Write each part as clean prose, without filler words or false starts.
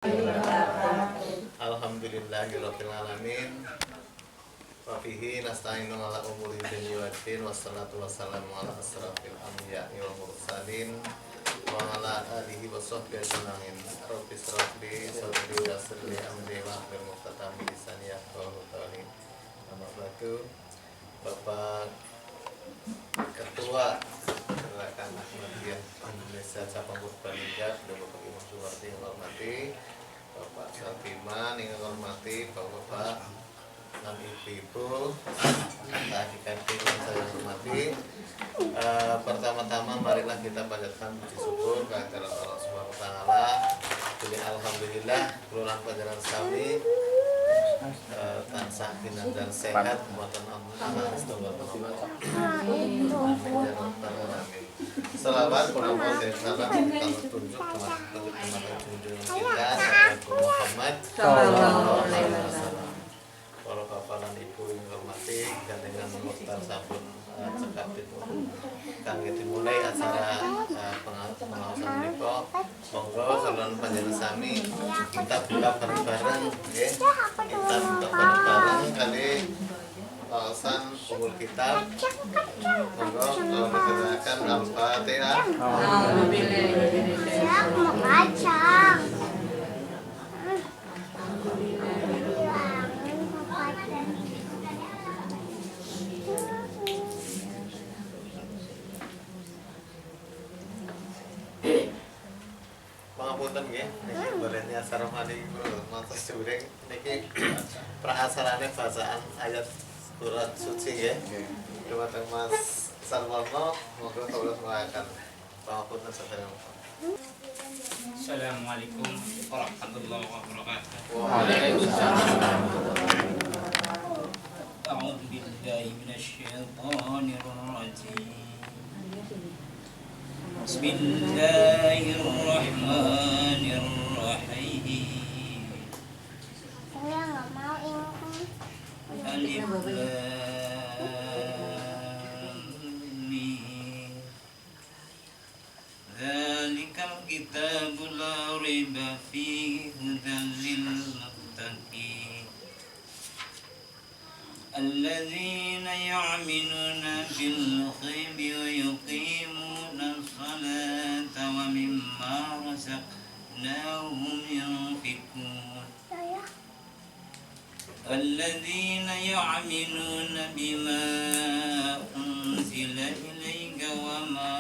Alhamdulillahirabbil alamin. Wa bihi nasta'inu ala umuri dunya waddin wassalatu wassalamu ala asrafil anbiya'i wal mursalin wa ala alihi wa sahbihi ajma'in. Rabbi shrah li sadri wa yassir li amri wahlul 'uqdatam min lisani yafqahu qawli. Amma ba'du. Bapak Ketua Gerakan Ahmadiyah Indonesia Cabang Purbalingga, Bapak Imam Suwardi yang hormati, Bapak Saltiman yang hormati, Bapak dan Ibu-ibu, adik-adik yang saya hormati. Pertama-tama marilah kita panjatkan puji syukur kehadirat Allah Subhanahu wa taala. Alhamdulillah kelurahan Panjaran Sami tansah kinan dan sehat muatan Allah selawat Muhammad dan salam kita tunjuk kepada junjungan kita Muhammad sallallahu alaihi wasallam. Para bapak dan ibu yang hormati dan dengan Mukhtar sampun cekap kangge dimulai acara pengawasan menika. Monggo saluran Panjaran Sami kita buka bareng-bareng nggih. Kita buka bareng-bareng kali pengawasan umul kitab. Monggo menegakkan Al-Fatihah. Mau kacang. Pangapunten nggih, niki bolehnya assalamualaikum matos jureng niki praasalane bacaan ayat surat suci nggih. Dumateng Mas Salmono monggo kula semayaken pangapunten sedherek. Assalamualaikum warahmatullahi wabarakatuh. Waalaikumsalam. A'udzu billahi minasyaitonir rajim. Bismillahirrahmanirrahim. Saya nggak mau ini. Alif Lam Mim. Dzalikal kitabu la raiba fihi hudan lil muttaqin. Alladzina ya'minuna bil ghaibi wa yuqimuna as-salata wa mimma razaqnahum yunfiqun. الذين يعملون بما أنزل إليك وما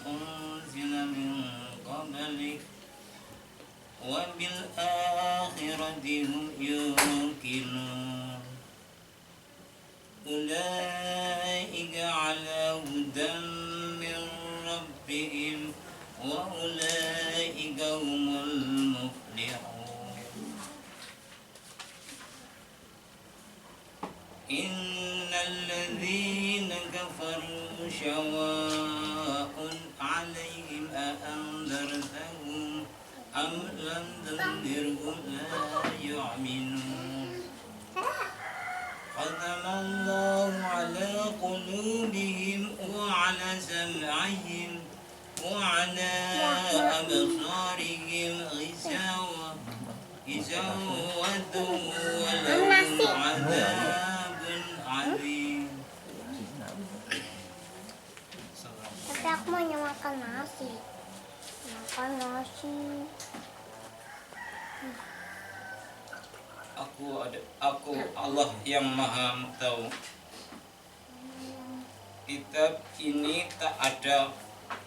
أنزل من قبلك وبالآخرة هم يوقنون أولئك على هدى من ربهم وأولئك هم المفلحون إن الذين كفروا سواء عليهم أأنذرتهم أم لم تنذرهم لا يؤمنون ختم الله على قلوبهم وعلى سمعهم وعلى أبصارهم غشاوة ولهم عذاب عظيم. Tapi aku mau makan nasi. Makan nasi. Aku Allah yang Maha Tahu. Kitab ini tak ada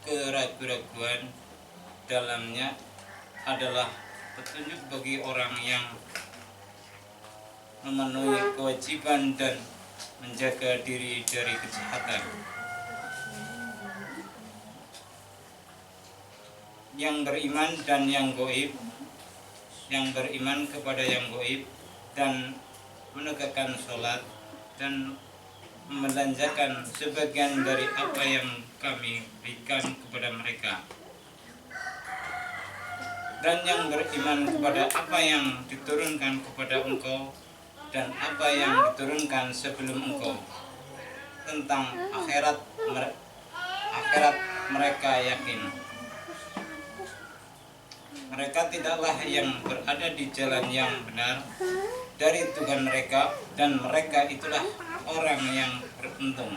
keraguan-raguan, dalamnya adalah petunjuk bagi orang yang memenuhi kewajiban dan menjaga diri dari kejahatan. Yang beriman dan yang gaib, yang beriman kepada yang gaib dan menegakkan sholat dan membelanjakan sebagian dari apa yang kami berikan kepada mereka, dan yang beriman kepada apa yang diturunkan kepada engkau dan apa yang diturunkan sebelum engkau, tentang akhirat mereka yakin. mereka tidaklah yang berada di jalan yang benar dari Tuhan mereka, dan mereka itulah orang yang beruntung.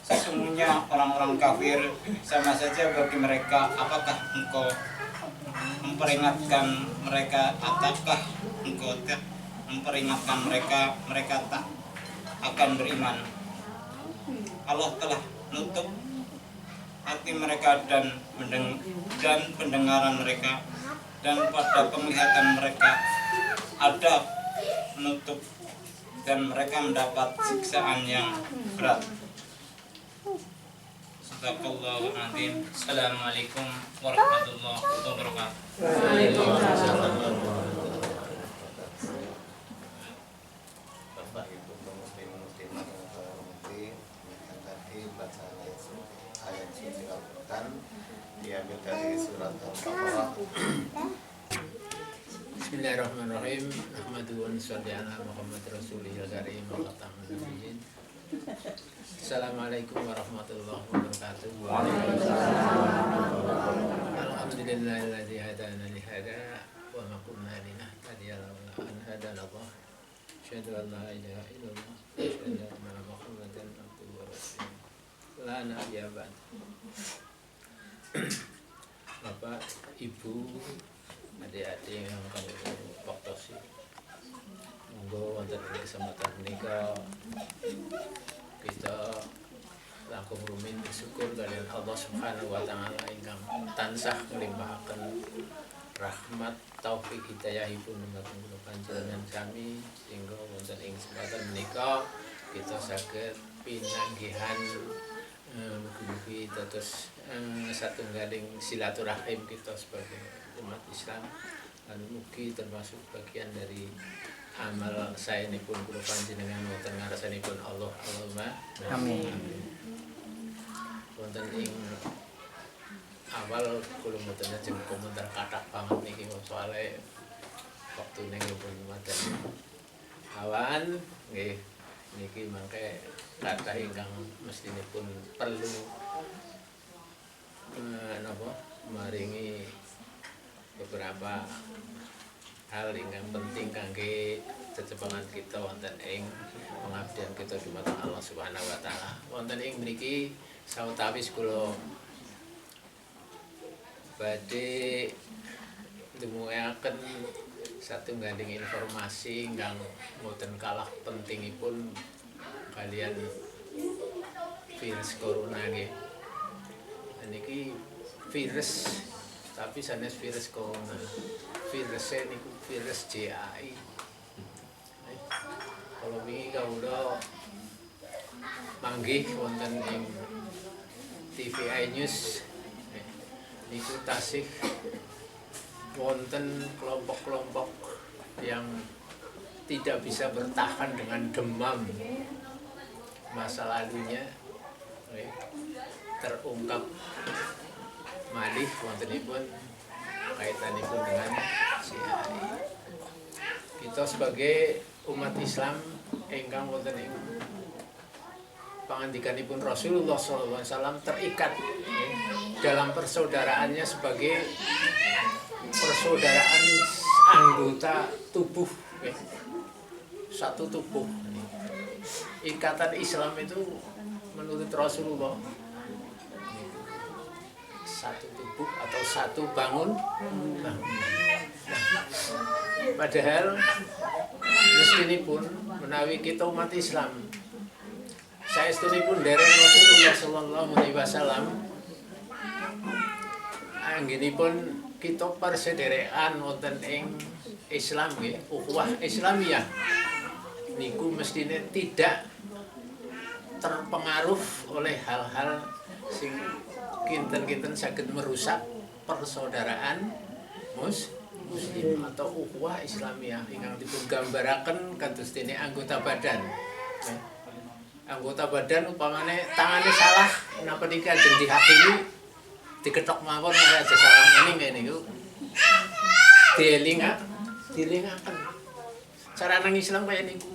Sesungguhnya orang-orang kafir sama saja bagi mereka, apakah engkau memperingatkan mereka ataukah engkau tak memperingatkan mereka, mereka tak akan beriman. Allah telah nutup hati mereka dan pendengaran mereka, dan pada penglihatan mereka ada menutup, dan mereka mendapat siksaan yang berat. Sadaqallahul Azim. Assalamualaikum warahmatullahi wabarakatuh. Bapak Ibu muslimin yang saya hormati, tadi bacaan ayat suci Al-Quran diambil dari surat Al-Baqarah. Bismillahirrahmanirrahim. Ahmadu wa nusalli ala Muhammad Rasulil Karim wa khatamun nabiyyin. Assalamualaikum warahmatullahi wabarakatuh. Alhamdulillahilladzi hadana li hada wa ma kunna linahtadiya laula an hadana Allah. Asyhadu an la ilaha illallah wa asyhadu anna Muhammadan abduhu wa rasuluh. La nabiyya ba'd. Bapak, Ibu, adik-adik yang kami waktosi, monggo wonten ing kesempatan menika kita langkung rumin bersyukur kalian Allah Subhanahu wa taala ingkang tansah ngelimpahaken rahmat taufik hidayahipun dumateng kula panjenengan sami, sehingga wonten ing kesempatan menika kita saged pinanggihan mugi-mugi dados satunggaling silaturahim kita sebagai umat Islam, lan mugi termasuk bagian dari amal saenipun kula panjenengan wonten ngarsanipun Allah. Allahumma amin. Wonten ing awal kula mboten ajeng komentar kathah banget niki soalé wektune pun mboten awan nggih, niki mangke kathah ingkang mestinipun perlu maringi beberapa hal ingkang penting kangge cecepangan kita wonten ing pengabdian kita dumateng Allah Subhanahu wa taala. Wonten ing mriki sawetawis kula badhe ndumuaken satunggaling informasi ingkang mboten kalah pentingipun kalian virus corona nggih. Niki virus tapi sanes virus corona. Virusnya niku virus JAI. Kalau wingi kawula manggih wonten ing TVI News niku tasih wonten kelompok-kelompok yang tidak bisa bertahan dengan demam masa lalunya terungkap malih wontenipun kaitanipun dengan JAI. Kita sebagai umat Islam ingkang wonten ing pangandikanipun Rasulullah SAW terikat dalam persaudaraannya sebagai persaudaraan anggota tubuh, satu tubuh. Ikatan Islam itu menurut Rasulullah satu tubuh atau satu bangun. Padahal mestinipun menawi kita umat Islam saestunipun dereng Rasulullah sallallahu alaihi wasallam, anggenipun kita persederekan wonten ing Islam nggih, ukhuwah Islamiyah niku mestine tidak terpengaruh oleh hal-hal sing kinten-kinten saged merusak persaudaraan muslim atau ukhuwah Islamiyah ingkang dipun gambaraken kados dene anggota badan. Anggota badan upamane tangane salah napa niki ajeng dihakimi diketok mawon ora aja salah ngene niku. Dielingaken. Cara nang Islam kaya niku.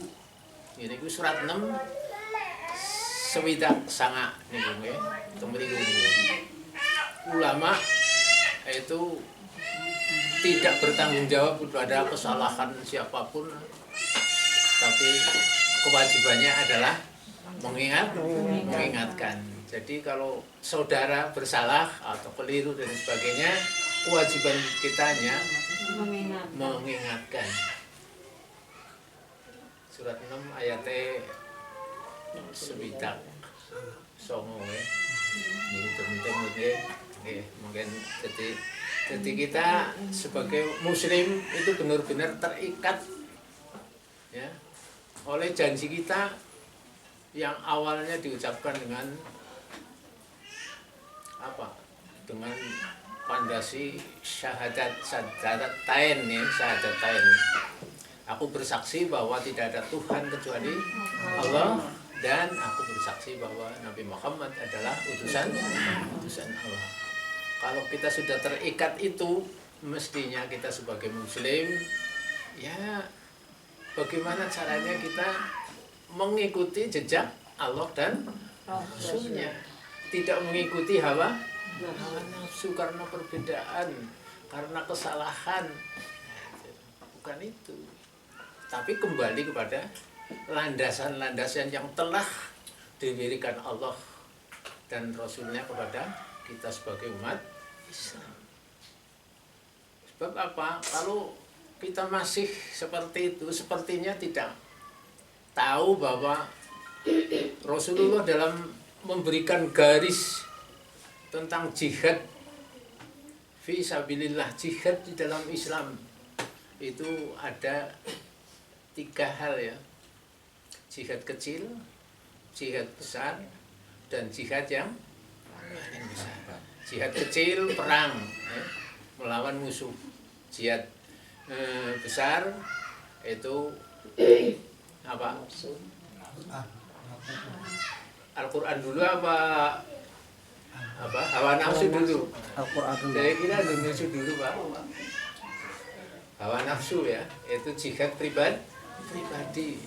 Niku surat 6 sewidak sanga niku nggih. Temriku niku. ulama itu tidak bertanggung jawab pada kesalahan siapapun, tapi kewajibannya adalah mengingatkan. Jadi kalau saudara bersalah atau keliru dan sebagainya, kewajiban kita hanya mengingatkan. Surat 6 ayat sebitak songo mungkin jadi kita sebagai muslim itu benar-benar terikat ya oleh janji kita yang awalnya diucapkan dengan apa? Dengan pondasi syahadatain ya, syahadatain. Aku bersaksi bahwa tidak ada Tuhan kecuali Allah, dan aku bersaksi bahwa Nabi Muhammad adalah utusan Allah. Kalau kita sudah terikat itu, mestinya kita sebagai muslim ya bagaimana caranya kita mengikuti jejak Allah dan Rasulnya, tidak mengikuti hawa nafsu karena perbedaan, karena kesalahan, bukan itu. Tapi kembali kepada landasan-landasan yang telah diberikan Allah dan Rasulnya kepada kita sebagai umat Islam. Sebab apa? Kalau kita masih seperti itu, sepertinya tidak tahu bahwa Rasulullah dalam memberikan garis tentang jihad fi sabilillah, jihad di dalam Islam itu ada 3 hal ya: jihad kecil, jihad besar, dan jihad yang besar. Jihad kecil perang ya, melawan musuh. Jihad besar itu apa? Al-Quran dulu apa hawa nafsu dulu? Al-Quran dulu. Saya kira nafsu dulu Pak. Hawa nafsu ya, itu jihad pribadi,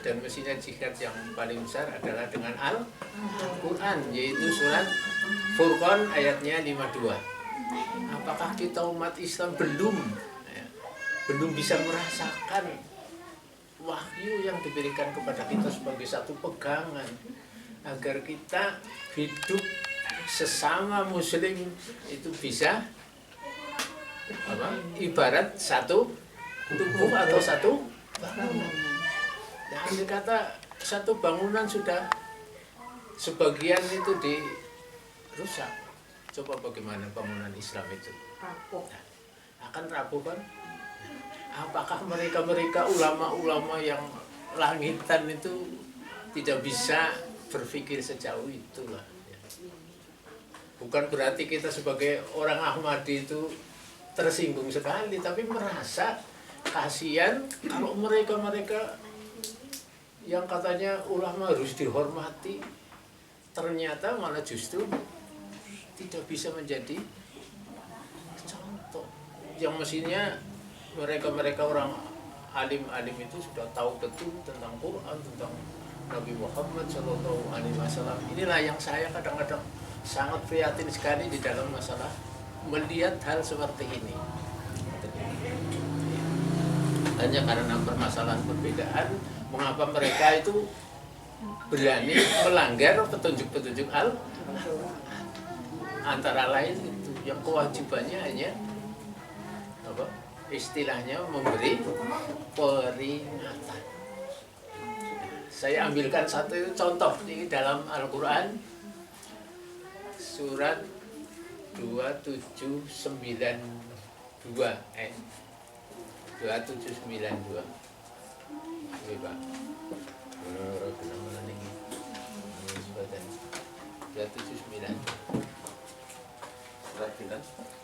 dan mestinya jihad yang paling besar adalah dengan Al-Quran, yaitu surat Furqan ayatnya 52. Apakah kita umat Islam belum bisa merasakan wahyu yang diberikan kepada kita sebagai satu pegangan agar kita hidup sesama muslim itu bisa apa? Ibarat satu tubuh atau satu bangunan. Yang dikata satu bangunan sudah sebagian itu dirusak. Coba bagaimana bangunan Islam itu? Akan rapuh kan? Apakah mereka ulama-ulama yang langitan itu tidak bisa berpikir sejauh itulah? Bukan berarti kita sebagai orang Ahmadi itu tersinggung sekali, tapi merasa kasihan kalau mereka yang katanya ulama harus dihormati, ternyata malah justru tidak bisa menjadi contoh. Yang mestinya mereka orang alim-alim itu sudah tahu betul tentang Quran, tentang Nabi Muhammad SAW. Inilah yang saya kadang-kadang sangat prihatin sekali di dalam masalah melihat hal seperti ini. Hanya karena permasalahan perbedaan, mengapa mereka itu berani melanggar petunjuk-petunjuk antara lain itu yang kewajibannya hanya apa? Istilahnya memberi peringatan. Saya ambilkan satu contoh di dalam Al-Quran, surat 2792 2792. Oke, Pak.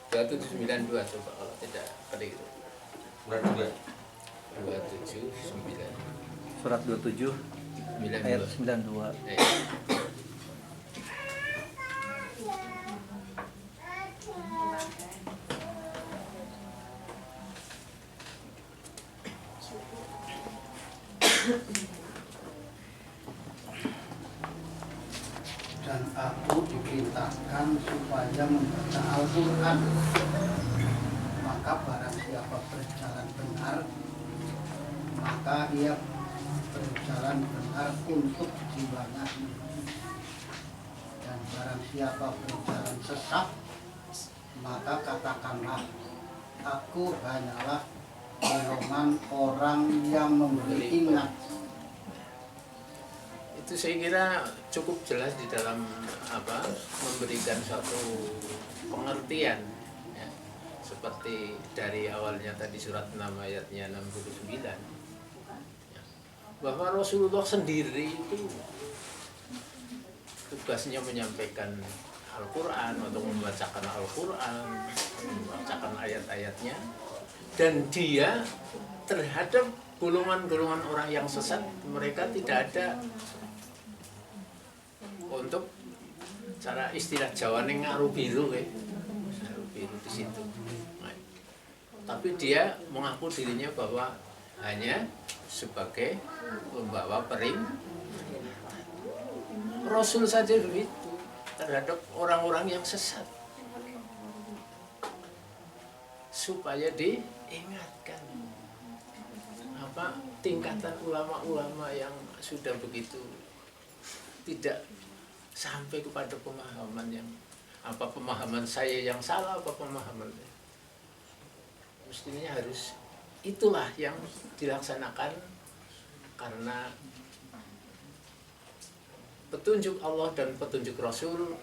2792 coba kalau tidak kali itu. Surat 27 ayat 92. Dan aku diperintahkan supaya membaca Al-Quran. Maka barang siapa berjalan benar, maka ia berjalan benar untuk jiwanya. Dan barang siapa berjalan sesat, maka katakanlah, aku hanyalah golongan orang yang memberi ingat. Itu saya kira cukup jelas di dalam memberikan suatu pengertian ya. Seperti dari awalnya tadi surat 6 ayatnya 69 ya. Bahwa Rasulullah sendiri itu tugasnya menyampaikan Al-Quran atau membacakan Al-Quran, membacakan ayat-ayatnya, dan dia terhadap golongan-golongan orang yang sesat, mereka tidak ada untuk cara istilah Jawa ning ngaru biru ngaru biru di situ. Tapi dia mengaku dirinya bahwa hanya sebagai pembawa Rasul saja begitu terhadap orang-orang yang sesat, supaya diingatkan tingkatan ulama-ulama yang sudah begitu tidak sampai kepada pemahaman yang pemahaman saya yang salah, pemahaman mestinya harus itulah yang dilaksanakan, karena petunjuk Allah dan petunjuk Rasul.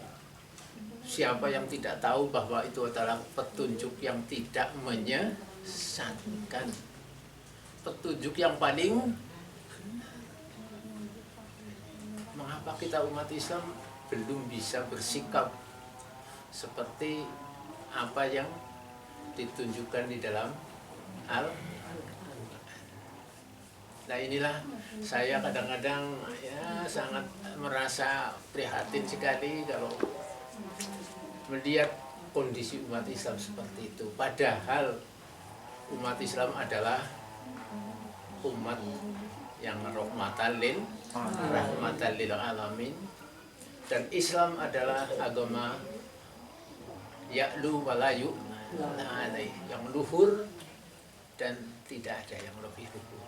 Siapa yang tidak tahu bahwa itu adalah petunjuk yang tidak menyesatkan, petunjuk yang paling. Mengapa kita umat Islam belum bisa bersikap seperti apa yang ditunjukkan di dalam Nah inilah saya kadang-kadang ya sangat merasa prihatin sekali kalau melihat kondisi umat Islam seperti itu. Padahal umat Islam adalah umat yang rahmatan lil alamin, dan Islam adalah agama ya'lu wa la yu'la alaih, yang luhur dan tidak ada yang lebih luhur.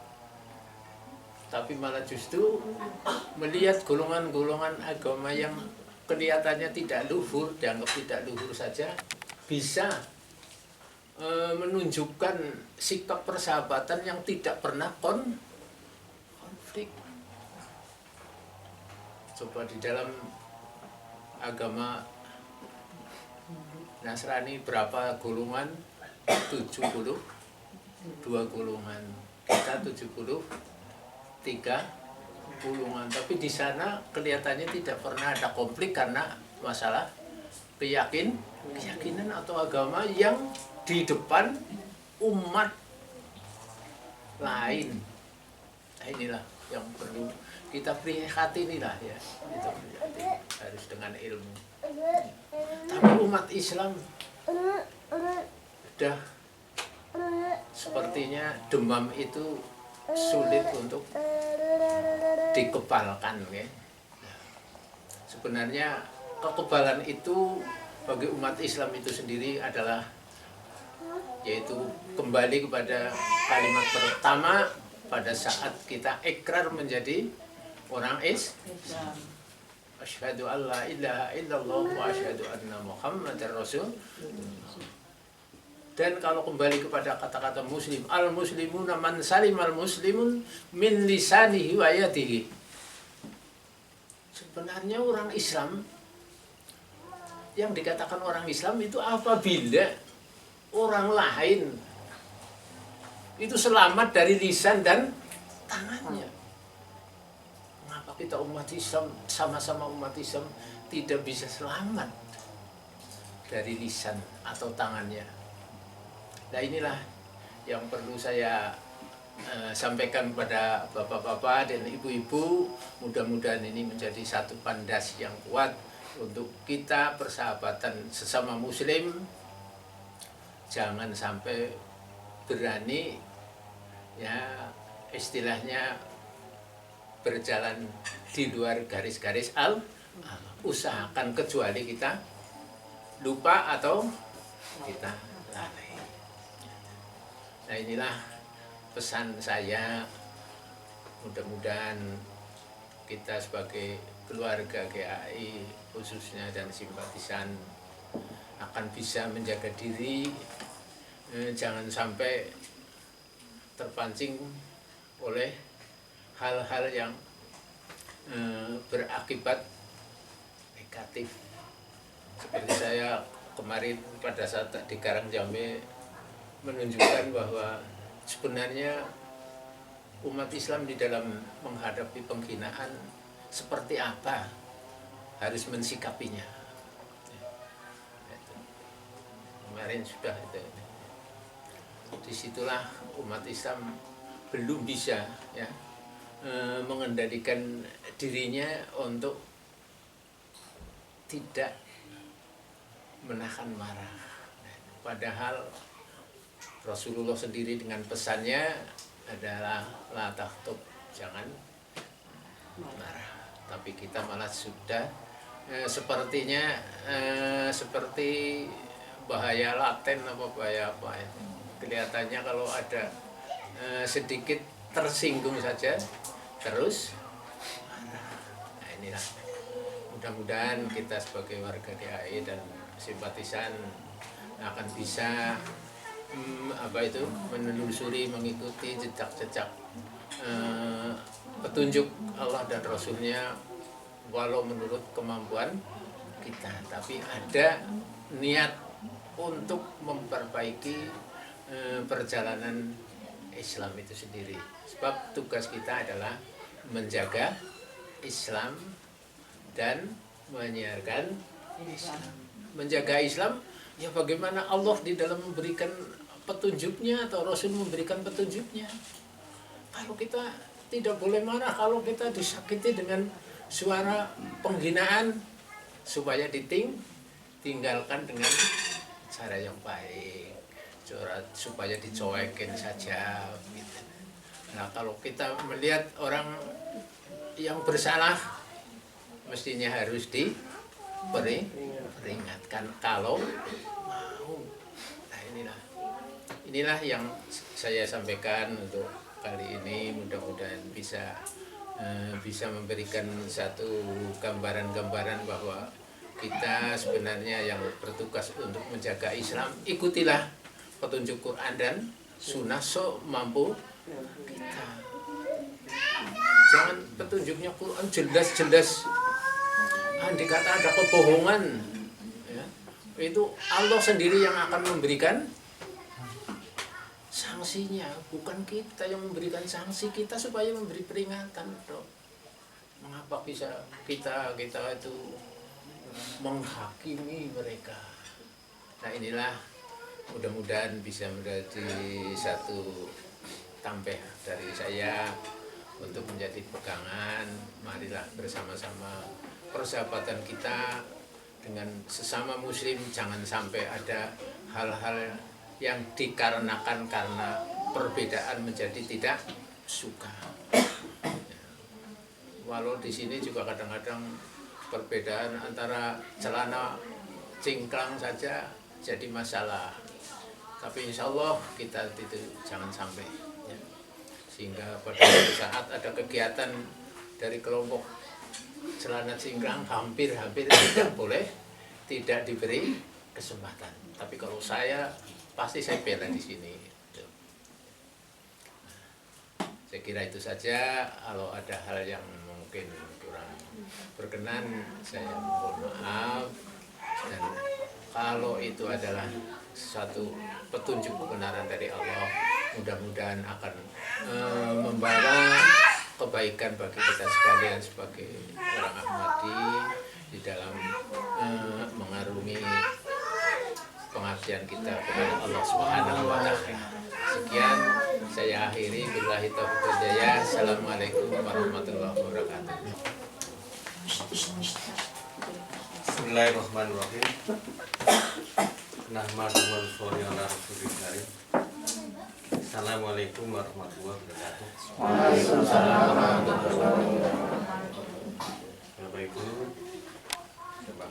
Tapi malah justru melihat golongan-golongan agama yang kelihatannya tidak luhur, dianggap tidak luhur saja, bisa menunjukkan sikap persahabatan yang tidak pernah konflik. Coba di dalam agama Nasrani berapa golongan? 72 golongan. Kita 73 golongan. Tapi di sana kelihatannya tidak pernah ada konflik karena masalah keyakinan atau agama yang di depan umat lain. Nah, inilah yang perlu kita prihatinilah ya. Itu harus dengan ilmu. Tapi umat Islam sudah sepertinya demam itu sulit untuk dikebalkan ya. Sebenarnya kekebalan itu bagi umat Islam itu sendiri adalah yaitu kembali kepada kalimat pertama pada saat kita ikrar menjadi orang Islam. Asyhadu an la ilaha illallah wa asyhadu anna Muhammadar Rasul. Dan kalau kembali kepada kata-kata muslim, al-muslimuna man salimal muslimun min lisanihi wa yadihi. Sebenarnya orang Islam, yang dikatakan orang Islam itu apabila orang lain itu selamat dari lisan dan tangannya. Mengapa kita umat Islam, sama-sama umat Islam, tidak bisa selamat dari lisan atau tangannya? Nah inilah yang perlu saya sampaikan pada bapak-bapak dan ibu-ibu. Mudah-mudahan ini menjadi satu pondasi yang kuat untuk kita persahabatan sesama muslim. Jangan sampai berani ya istilahnya berjalan di luar garis-garis usahakan kecuali kita lupa atau kita lalai. Nah inilah pesan saya, mudah-mudahan kita sebagai keluarga GAI khususnya dan simpatisan akan bisa menjaga diri, jangan sampai terpancing oleh hal-hal yang berakibat negatif. Seperti saya kemarin pada saat di Karangjambe menunjukkan bahwa sebenarnya umat Islam di dalam menghadapi penghinaan seperti apa harus mensikapinya. Kemarin sudah itu. Disitulah umat Islam belum bisa ya mengendalikan dirinya untuk tidak menahan marah. Padahal Rasulullah sendiri dengan pesannya adalah la tahtub, jangan marah. Tapi kita malah sudah sepertinya seperti bahaya laten apa bahaya apa itu. Kelihatannya kalau ada sedikit tersinggung saja terus marah. Nah inilah, mudah-mudahan kita sebagai warga GAI dan simpatisan akan bisa menelusuri, mengikuti jejak-jejak petunjuk Allah dan Rasulnya, walau menurut kemampuan kita, tapi ada niat untuk memperbaiki perjalanan Islam itu sendiri. Sebab tugas kita adalah menjaga Islam dan menyiarkan Islam. Menjaga Islam, ya bagaimana Allah di dalam memberikan petunjuknya atau Rasul memberikan petunjuknya. Kalau kita tidak boleh marah, kalau kita disakiti dengan suara penghinaan, supaya tinggalkan dengan cara yang baik, supaya dicuekin saja gitu. Nah kalau kita melihat orang yang bersalah, mestinya harus diperingatkan kalau mau. Nah inilah yang saya sampaikan untuk kali ini. Mudah-mudahan bisa memberikan satu gambaran-gambaran bahwa kita sebenarnya yang bertugas untuk menjaga Islam, ikutilah petunjuk Quran dan Sunnah mampu kita. Jangan petunjuknya Quran jelas-jelas, andai kata ada kebohongan, ya, itu Allah sendiri yang akan memberikan sanksinya, bukan kita yang memberikan sanksi. Kita supaya memberi peringatan, bro. Mengapa bisa kita itu menghakimi mereka? Nah inilah, mudah-mudahan bisa menjadi satu tambah dari saya untuk menjadi pegangan. Marilah bersama-sama persahabatan kita dengan sesama muslim, jangan sampai ada hal-hal yang dikarenakan karena perbedaan menjadi tidak suka. Walau di sini juga kadang-kadang perbedaan antara celana cingkrang saja jadi masalah. Tapi insya Allah kita itu jangan sampai, ya. Sehingga pada saat ada kegiatan dari kelompok celana cingkrang, hampir tidak boleh, tidak diberi kesempatan. Tapi kalau saya pasti saya bela di sini. Saya kira itu saja. Kalau ada hal yang mungkin kurang berkenan, saya mohon maaf. Dan kalau itu adalah satu petunjuk kebenaran dari Allah, mudah-mudahan akan membawa kebaikan bagi kita sekalian sebagai orang Ahmadi di dalam mengarungi pengabdian kita kepada Allah Subhanahu wa Ta'ala. Sekian saya akhiri, billahi taufiq wal hidayah. Assalamualaikum warahmatullahi wabarakatuh. Bismillahirrahmanirrahim. Nahmadu wa nusalli ala rasulil karim. Assalamualaikum warahmatullahi wabarakatuh. Waalaikumsalam warahmatullahi wabarakatuh. Bapak Ibu,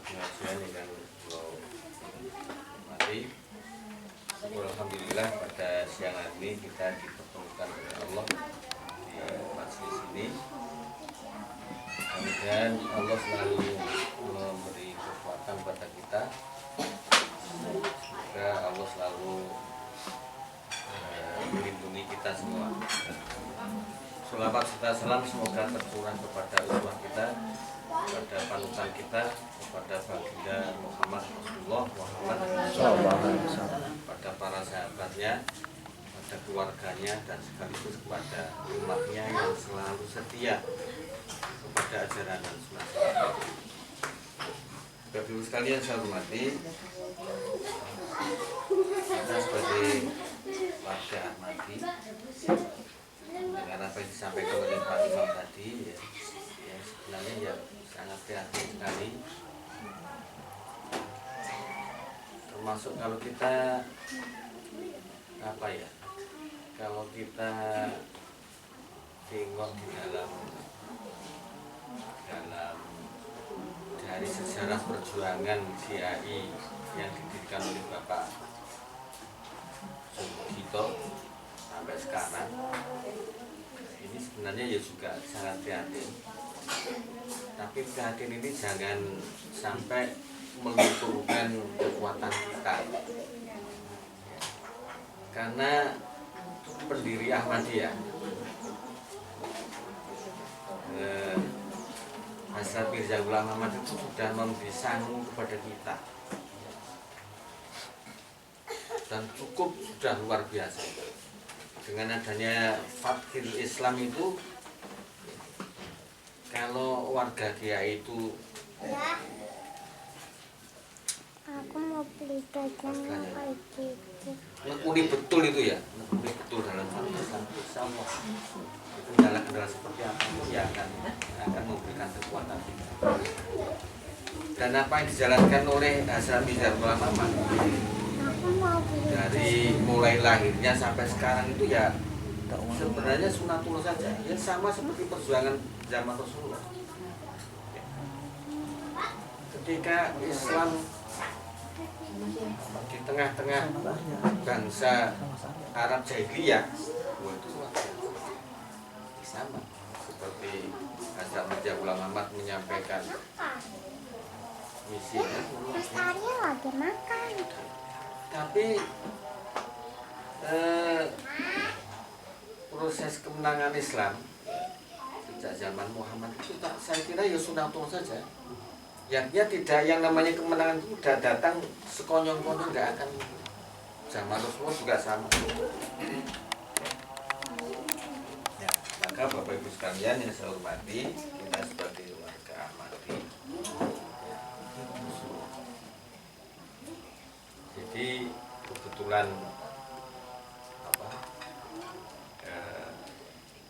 pengajian yang kalau mati. Alhamdulillah pada siang hari ini kita dipertemukan oleh Allah di majelis ini. Kemudian Allah selalu memberi kekuatan pada kita. Semoga Allah selalu melindungi kita semua. Sholawat serta salam semoga tercurah kepada uswah kita, kepada panutan kita, kepada baginda Muhammad Rasulullah Muhammad, pada para sahabatnya, pada keluarganya, dan sekaligus kepada umatnya yang selalu setia kepada ajaran dan sunnah. Bapak Ibu sekalian saya hormati, kita sebagai warga Ahmadi, dengan apa yang disampaikan oleh Pak Imam tadi, ya sebenarnya ya sangat prihatin sekali. Termasuk kalau kita kalau kita tengok di dalam dari sejarah perjuangan GAI yang didirikan oleh Bapak Soeharto sampai sekarang, ini sebenarnya ya juga sangat prihatin. Tapi prihatin ini jangan sampai melunturkan kekuatan kita, karena pendiri Ahmadiyah Hazrat Mirza Ghulam Ahmad itu sudah memberi sangu kepada kita, dan cukup sudah luar biasa. Dengan adanya Fathil Islam itu, kalau warga GAI itu Aku mau beli jajan yang kayak gitu. unik betul itu ya, unik betul dalam Fathil Islam itu sama. Kendala-kendala seperti apa itu ya akan memberikan kekuatan kita. Dan apa yang dijalankan oleh Hazrat Mirza Ghulam Ahmad Aku mau beli dari mulai lahirnya sampai sekarang itu ya sebenarnya sunatullah saja, ya sama seperti perjuangan zaman Rasulullah. Ketika Islam di tengah-tengah bangsa Arab jahiliyah, itu luar biasa. Sama seperti Hazrat Mirza Ghulam Ahmad menyampaikan misinya. Mas Arya lagi makan. Tapi proses kemenangan Islam sejak zaman Muhammad itu saya kira ya sunatullah saja. Yang tidak, yang namanya kemenangan itu sudah datang sekonyong-konyong, nggak akan. Zaman Rasulullah juga sama. Ya, maka Bapak Ibu sekalian yang saya hormati, kita sebagai warga Ahmadi, jadi kebetulan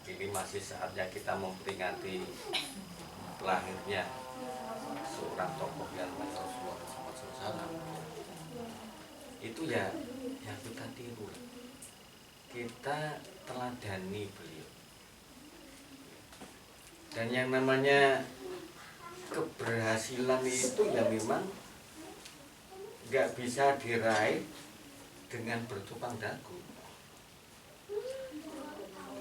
ini masih saatnya kita memperingati lahirnya seorang tokoh yang namanya Rasulullah Muhammad SAW. Itu ya kita tiru, kita teladani beliau. Dan yang namanya keberhasilan itu ya memang nggak bisa diraih dengan bertupang dagu,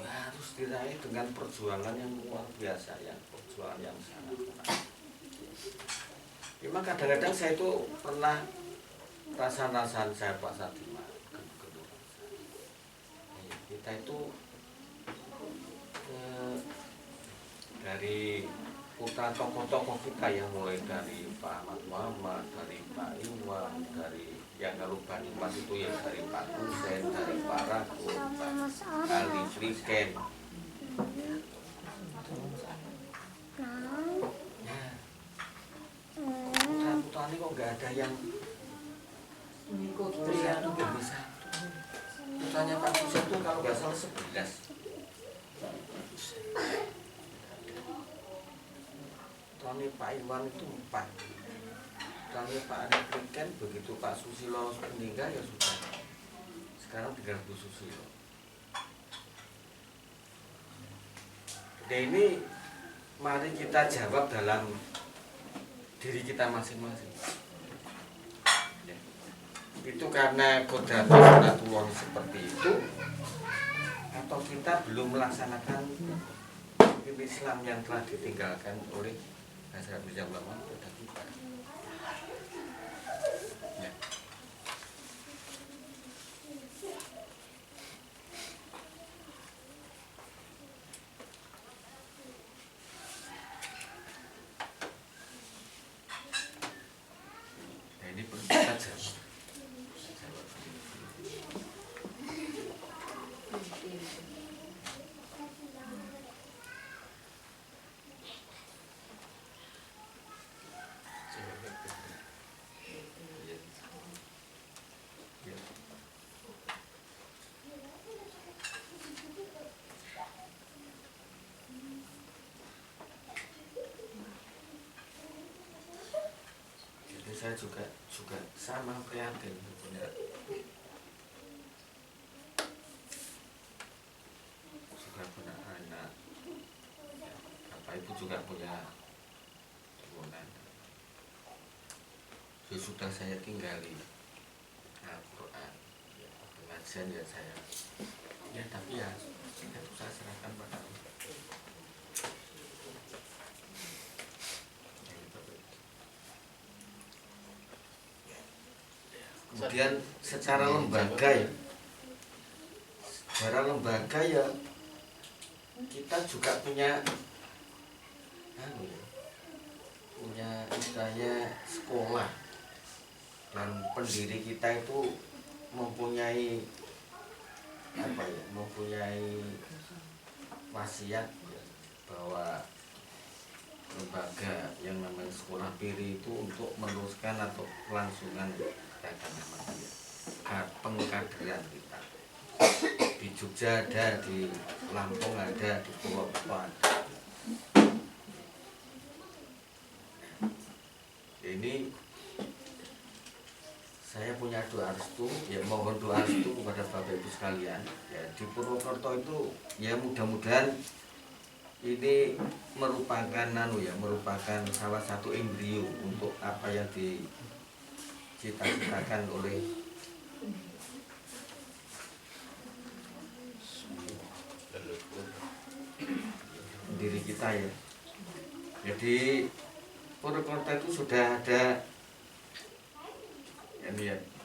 harus diraih dengan perjuangan yang luar biasa, perjuangan yang sangat keras. Memang kadang-kadang saya itu pernah rasa-rasaan saya Pak Satima, kita itu dari putra tokoh-tokoh kita yang mulai dari Pak Ahmad Muhammad, dari Pak Iwan, dari yang kalau Bani Mas itu ya dari Pak Hussein, dari Pak Ragu, Pak Ali Friken. Putra-putra ini kok nggak ada yang satu demi satu. Putranya Pak Hussein itu kalau nggak salah 11. Putranya Pak Iwan itu 4. Putranya Pak Ali Friken, begitu Pak Susilo meninggal ya sudah. Sekarang tinggal Bu Susilo. Dan ini mari kita jawab dalam diri kita masing-masing. Ya. Itu karena kodratus sunatullah seperti itu, atau kita belum melaksanakan Islam yang telah ditinggalkan oleh Hazrat Mirza Ulama kepada kita. Ya. Nah, ini perlu kita jawab. Saya juga sama prihatin punya anak, apa itu juga punya turunan. Sudah saya tinggali Al-Quran, ya, pengajian ya saya, ya tapi ya itu saya serahkan pada Allah. Kemudian secara lembaga ya kita juga punya istilahnya sekolah, dan pendiri kita itu mempunyai wasiat bahwa lembaga yang namanya sekolah Piri itu untuk meneruskan atau kelangsungan pengkaderan kita. Di Jogja ada, di Lampung ada, di Purwokerto ada. Ini saya punya doa restu, ya mohon doa restu kepada Bapak Ibu sekalian. Ya, di Purwokerto itu ya mudah-mudahan ini merupakan merupakan salah satu embrio untuk apa yang dicita-citakan oleh diri kita ya. Jadi Purwokerto itu sudah ada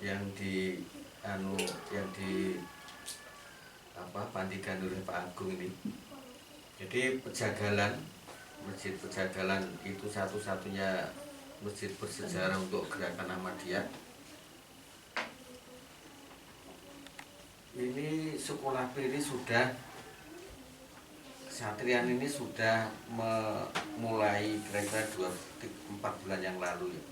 yang pandikan oleh Pak Agung ini. Jadi Masjid Pejagalan itu satu-satunya masjid bersejarah untuk gerakan Ahmadiyah. Ini sekolah Piri sudah, Satrian ini sudah memulai kira-kira 4 bulan yang lalu ya.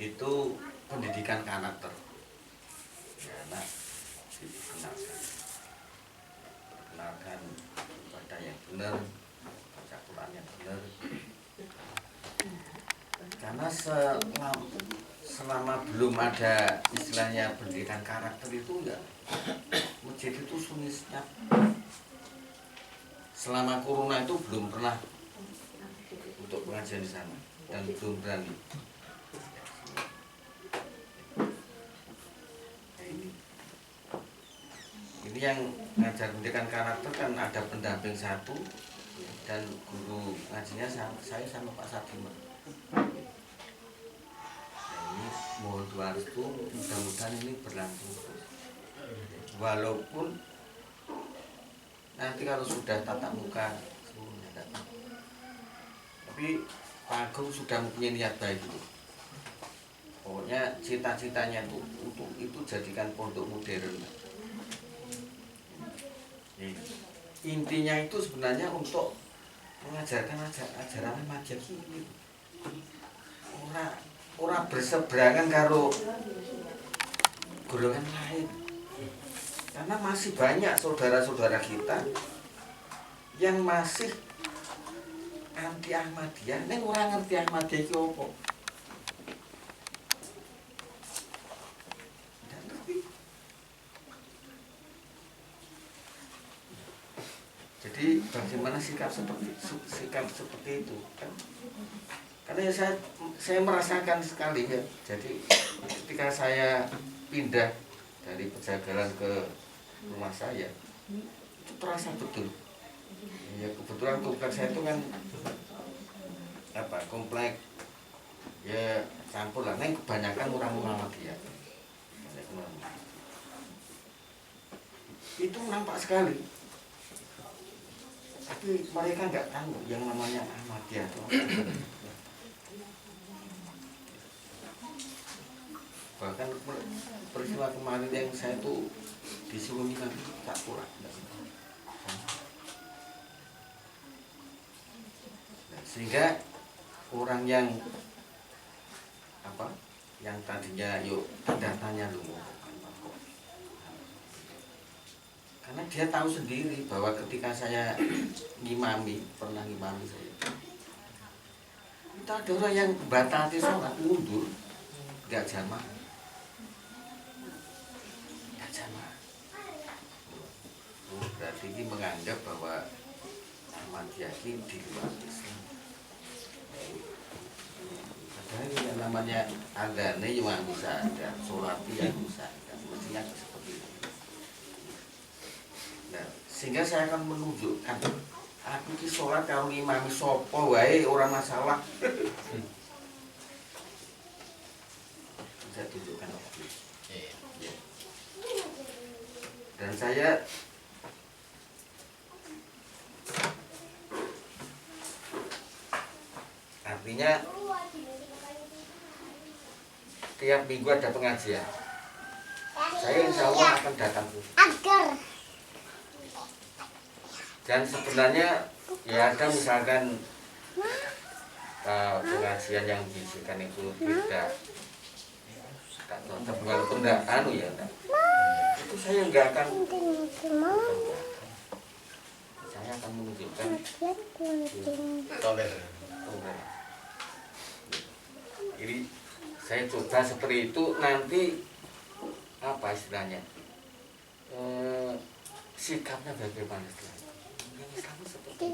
Itu pendidikan karakter ya, anak dikenalkan ibadah yang benar, baca Quran yang benar, karena selama belum ada istilahnya pendidikan karakter itu ya masjid itu sunyi senyap. Selama corona itu belum pernah untuk pengajian di sana dan belum berani. Ini yang ngajar pendidikan karakter kan ada pendamping satu dan guru ngajinya saya sama Pak Satima. Nah, ini mohon doa restu, mudah-mudahan ini berlangsung terus. Walaupun nanti kalau sudah tatap muka semuanya datang, tapi Pak Agung sudah mempunyai niat baik itu. Pokoknya cita-citanya untuk itu jadikan pondok modern. Intinya itu sebenarnya untuk mengajarkan ajaran Ahmadiyah ini. Ora berseberangan karo golongan lain. Karena masih banyak saudara-saudara kita yang masih anti Ahmadiyah, ning ora ngerti Ahmadiyah iki opo. Jadi bagaimana sikap seperti itu kan Karena saya merasakan sekali ya. Jadi ketika saya pindah dari Pejagalan ke rumah saya, itu terasa betul. Ya kebetulan komplek saya itu kan komplek ya campur lah. Nah, kebanyakan orang Muhammadiyah. Itu nampak sekali. Tapi mereka nggak tahu yang namanya Ahmadiyah itu apa. Bahkan peristiwa kemarin yang saya tuh disuruh minum tak pulang. Sehingga orang yang yang tadinya yuk ada tanya lu, karena dia tahu sendiri bahwa ketika saya pernah ngimami saya, itu ada orang yang batasi sholat mundur, nggak jamaah. Berarti ini menganggap bahwa Ahmadiyah ini di luar Islam. Padahal yang namanya adane yang bisa ada, sholat yang bisa ada, mestinya seperti itu. Nah, sehingga saya akan menunjukkan aku ki sholat kalau ngimami sopo wae orang masalah. Saya tunjukkan waktu. Ya. Dan saya artinya tiap minggu ada pengajian. Saya insya Allah akan datang. Dan sebenarnya ya ada misalkan pengajian yang bisikan itu tidak tetap walaupun tidak ya itu saya nggak akan, saya akan menunjukkan toleran. Jadi saya coba seperti itu, nanti apa istilahnya sikapnya bagaimana istilahnya. Yang Islam seperti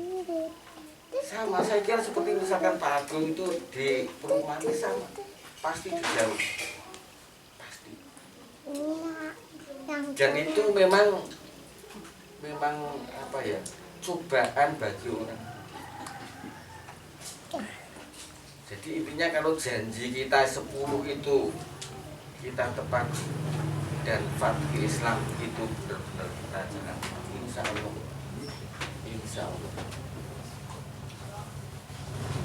sama, saya kira seperti misalkan Pak Agung itu di perumahan sama, pasti dijauh, pasti. Dan itu memang apa ya, cobaan bagi orang. Jadi intinya kalau janji kita 10 itu kita tepati dan fakir Islam itu benar-benar kita jalan, insya Allah.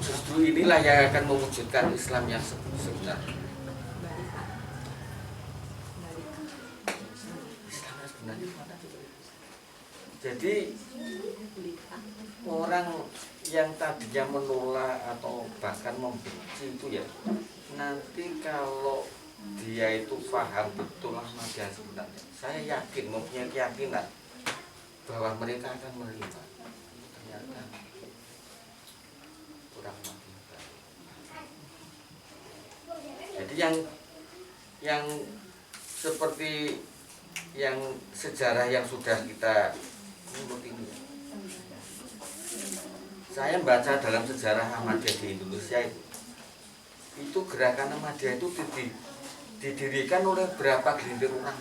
Justru inilah yang akan mewujudkan Islam yang sebenarnya. Islam yang sebenarnya. Jadi orang yang tadinya menolak atau bahkan membenci itu ya, nanti kalau dia itu paham betul Ahmadiyah sebenarnya, saya yakin, mempunyai keyakinan bahwa mereka akan menerima. Ternyata kurang Ahmadiyah. Jadi yang seperti yang sejarah yang sudah kita ikuti ini, saya baca dalam sejarah Ahmadiyah di Indonesia itu gerakan Ahmadiyah itu didirikan oleh berapa gelintir orang,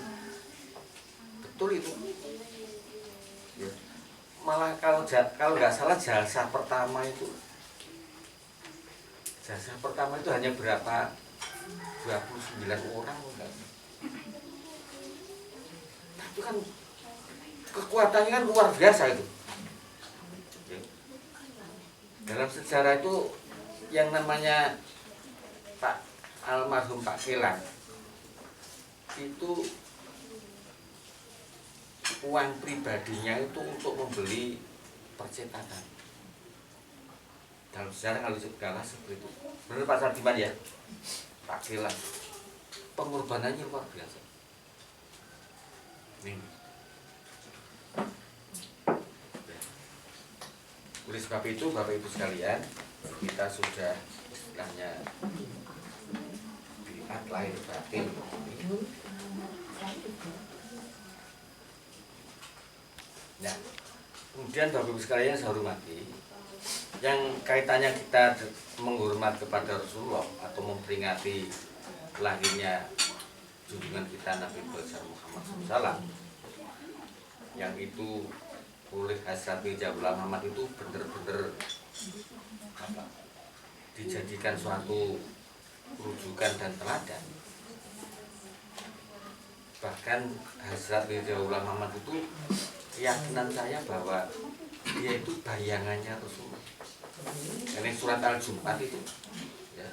betul itu. Ya. Malah kalau nggak salah jasa pertama itu hanya berapa, 29 orang enggak. Tapi kan kekuatannya kan luar biasa itu. Dalam sejarah itu yang namanya Pak almarhum Pak Kelan itu uang pribadinya itu untuk membeli percetakan. Dalam sejarah kalau segala seperti itu. Benar Pak Sardiman ya? Pak Kelan. Pengorbanannya luar biasa. Nih. Oleh sebab itu Bapak Ibu sekalian, kita sudah istilahnya dilihat lahir batin. Nah, kemudian Bapak Ibu sekalian saya hormati, yang kaitannya kita menghormat kepada Rasulullah atau memperingati lahirnya junjungan kita Nabi besar Muhammad SAW, yang itu oleh Hazrat Mirza Ghulam Ahmad itu benar-benar dijadikan suatu rujukan dan teladan. Bahkan Hazrat Mirza Ghulam Ahmad itu keyakinan saya bahwa dia itu bayangannya Rasulullah. Ini surat Al-Jum'at itu ya,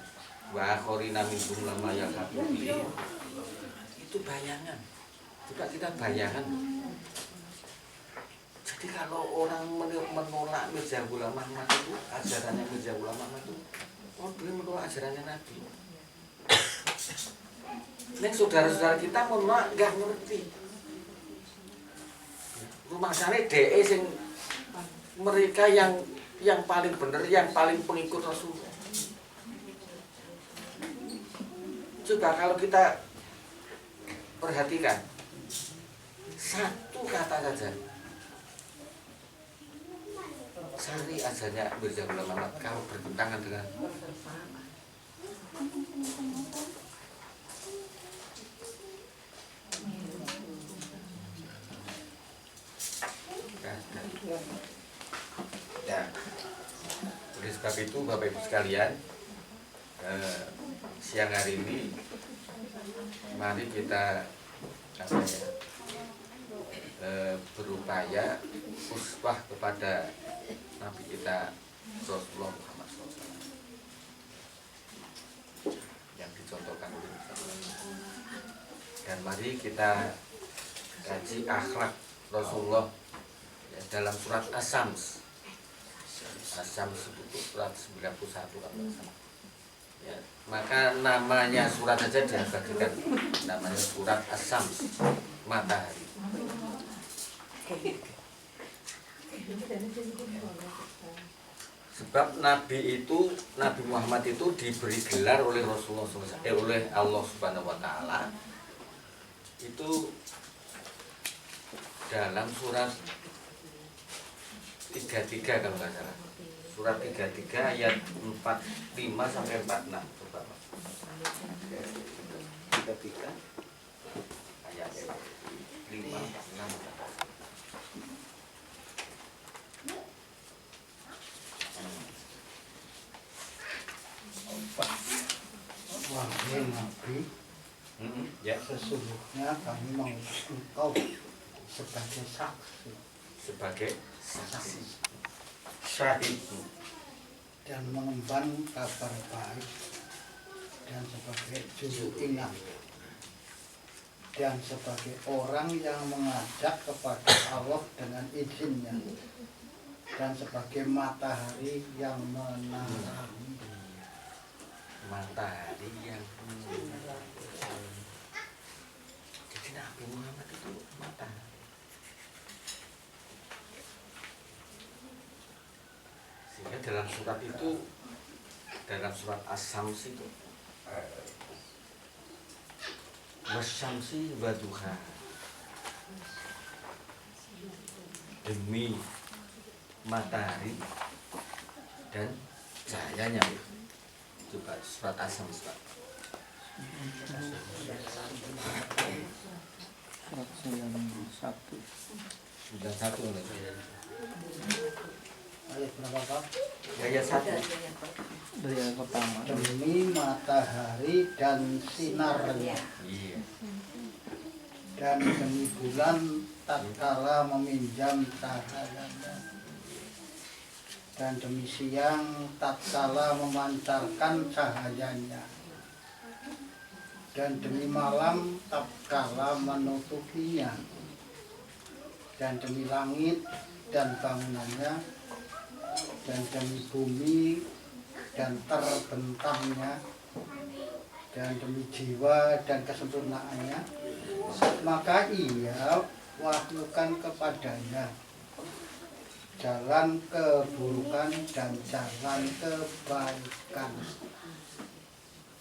wa akhorina minhum lamma yalhaqu bihim. Itu bayangan. Juga kita bayangan. Jadi kalau orang menolak Mirza Ghulam Ahmad itu, ajarannya Mirza Ghulam Ahmad itu, beliau menolak ajarannya Nabi. Ini saudara-saudara kita menolak nggak ngerti. Rumah sana DE sing mereka yang paling benar, yang paling pengikut Rasulullah. Coba kalau kita perhatikan satu kata saja, sari ajarnya Mirza Ghulam Ahmad kalau bertentangan dengan ya. Oleh sebab itu Bapak Ibu sekalian, siang hari ini mari kita berupaya uswah kepada Nabi kita Rasulullah Muhammad SAW yang dicontohkan oleh Rasulullah. Dan mari kita kaji akhlak Rasulullah ya, dalam surat As-Sams. As-Sams itu surat 91 ya, maka namanya surat saja dibagikan namanya surat As-Sams, matahari. Sebab Nabi Muhammad itu diberi gelar oleh Rasulullah SAW, oleh Allah Subhanahu Wa Taala itu dalam surat 33 kalau nggak salah. Surat 33 ayat 45 sampai 46. Coba Pak. 33 ayat 5 46. Wahai Nabi, Ya, sesungguhnya kami mengutus engkau sebagai saksi, sebagai saksi syahid dan mengemban kabar baik, dan sebagai juru ingat, dan sebagai orang yang mengajak kepada Allah dengan izinnya, dan sebagai matahari yang menerangi. Matahari yang jadi Nabi Muhammad itu matahari. Sehingga dalam surat itu, dalam surat As-Sams itu wasyamsi waduha, demi matahari dan cahayanya. Coba surat As-Sams Pak. Surat 91. 91 Ayat berapa Pak? ayat 1. Dari yang pertama. Demi matahari dan sinarnya, Iya. dan demi bulan tatkala meminjam cahayanya, dan demi siang tatkala memancarkan cahayanya, dan demi malam tatkala menutupinya, dan demi langit dan bangunannya, dan demi bumi dan terbentangnya, dan demi jiwa dan kesempurnaannya, maka ia wahyukan kepadanya jalan keburukan dan jalan kebaikan.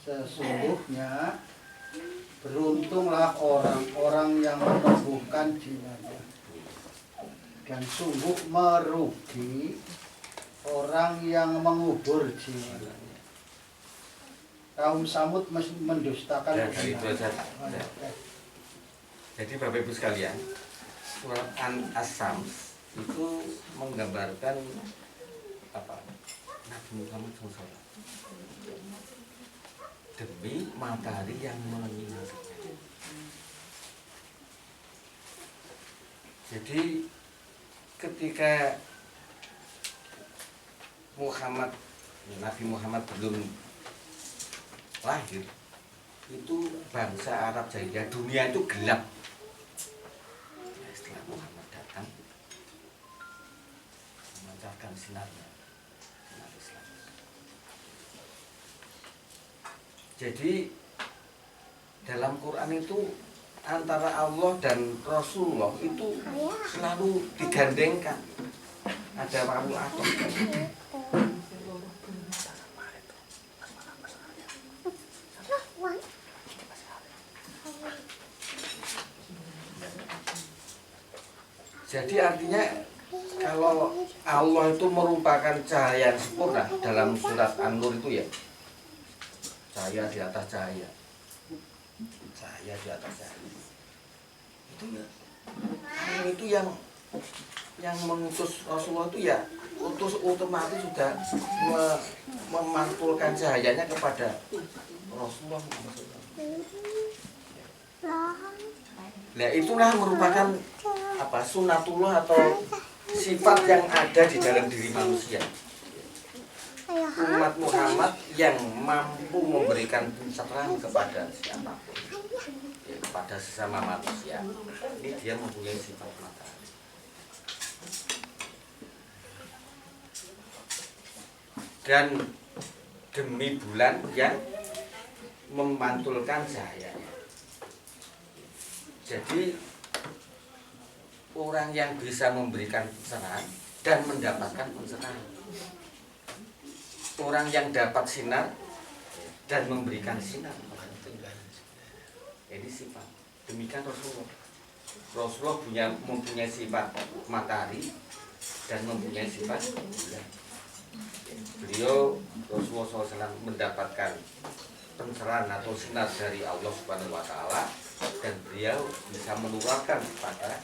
Sesungguhnya beruntunglah orang-orang yang menumbuhkan jiwanya, dan sungguh merugi orang yang mengubur jiwa. Kaum Samud mendustakan Ya, dari itu aja. Ya. Jadi Bapak Ibu sekalian, surat An-As-Sams itu menggambarkan apa? Nabi Muhammad SAW demi matahari yang menyinari. Jadi ketika Nabi Muhammad belum lahir, itu bangsa Arab jahiliyah dunia itu gelap. Setelah Muhammad datang, memancarkan sinarnya, sinar Islam. Jadi dalam Quran itu antara Allah dan Rasulullah itu selalu digandengkan. Ada wawu atom. Jadi artinya kalau Allah itu merupakan cahaya yang sempurna dalam surat An-Nur itu ya, cahaya di atas cahaya, cahaya di atas cahaya. Itu ya, itu yang mengutus Rasulullah itu ya, utus otomatis sudah memantulkan cahayanya kepada Rasulullah. Nah itulah merupakan apa, sunatullah atau sifat yang ada di dalam diri manusia. Umat Muhammad yang mampu memberikan pencerahan kepada siapapun, ya, kepada sesama manusia. Ini dia mempunyai sifat matahari. Dan demi bulan yang memantulkan cahayanya. Jadi orang yang bisa memberikan pencerahan dan mendapatkan pencerahan, orang yang dapat sinar dan memberikan sinar, ini sifat. Demikian Rasulullah mempunyai sifat matahari dan mempunyai sifat bulan. Beliau Rasulullah SAW mendapatkan pencerahan atau sinar dari Allah Subhanahu Wa Taala, dan beliau bisa menularkan kepada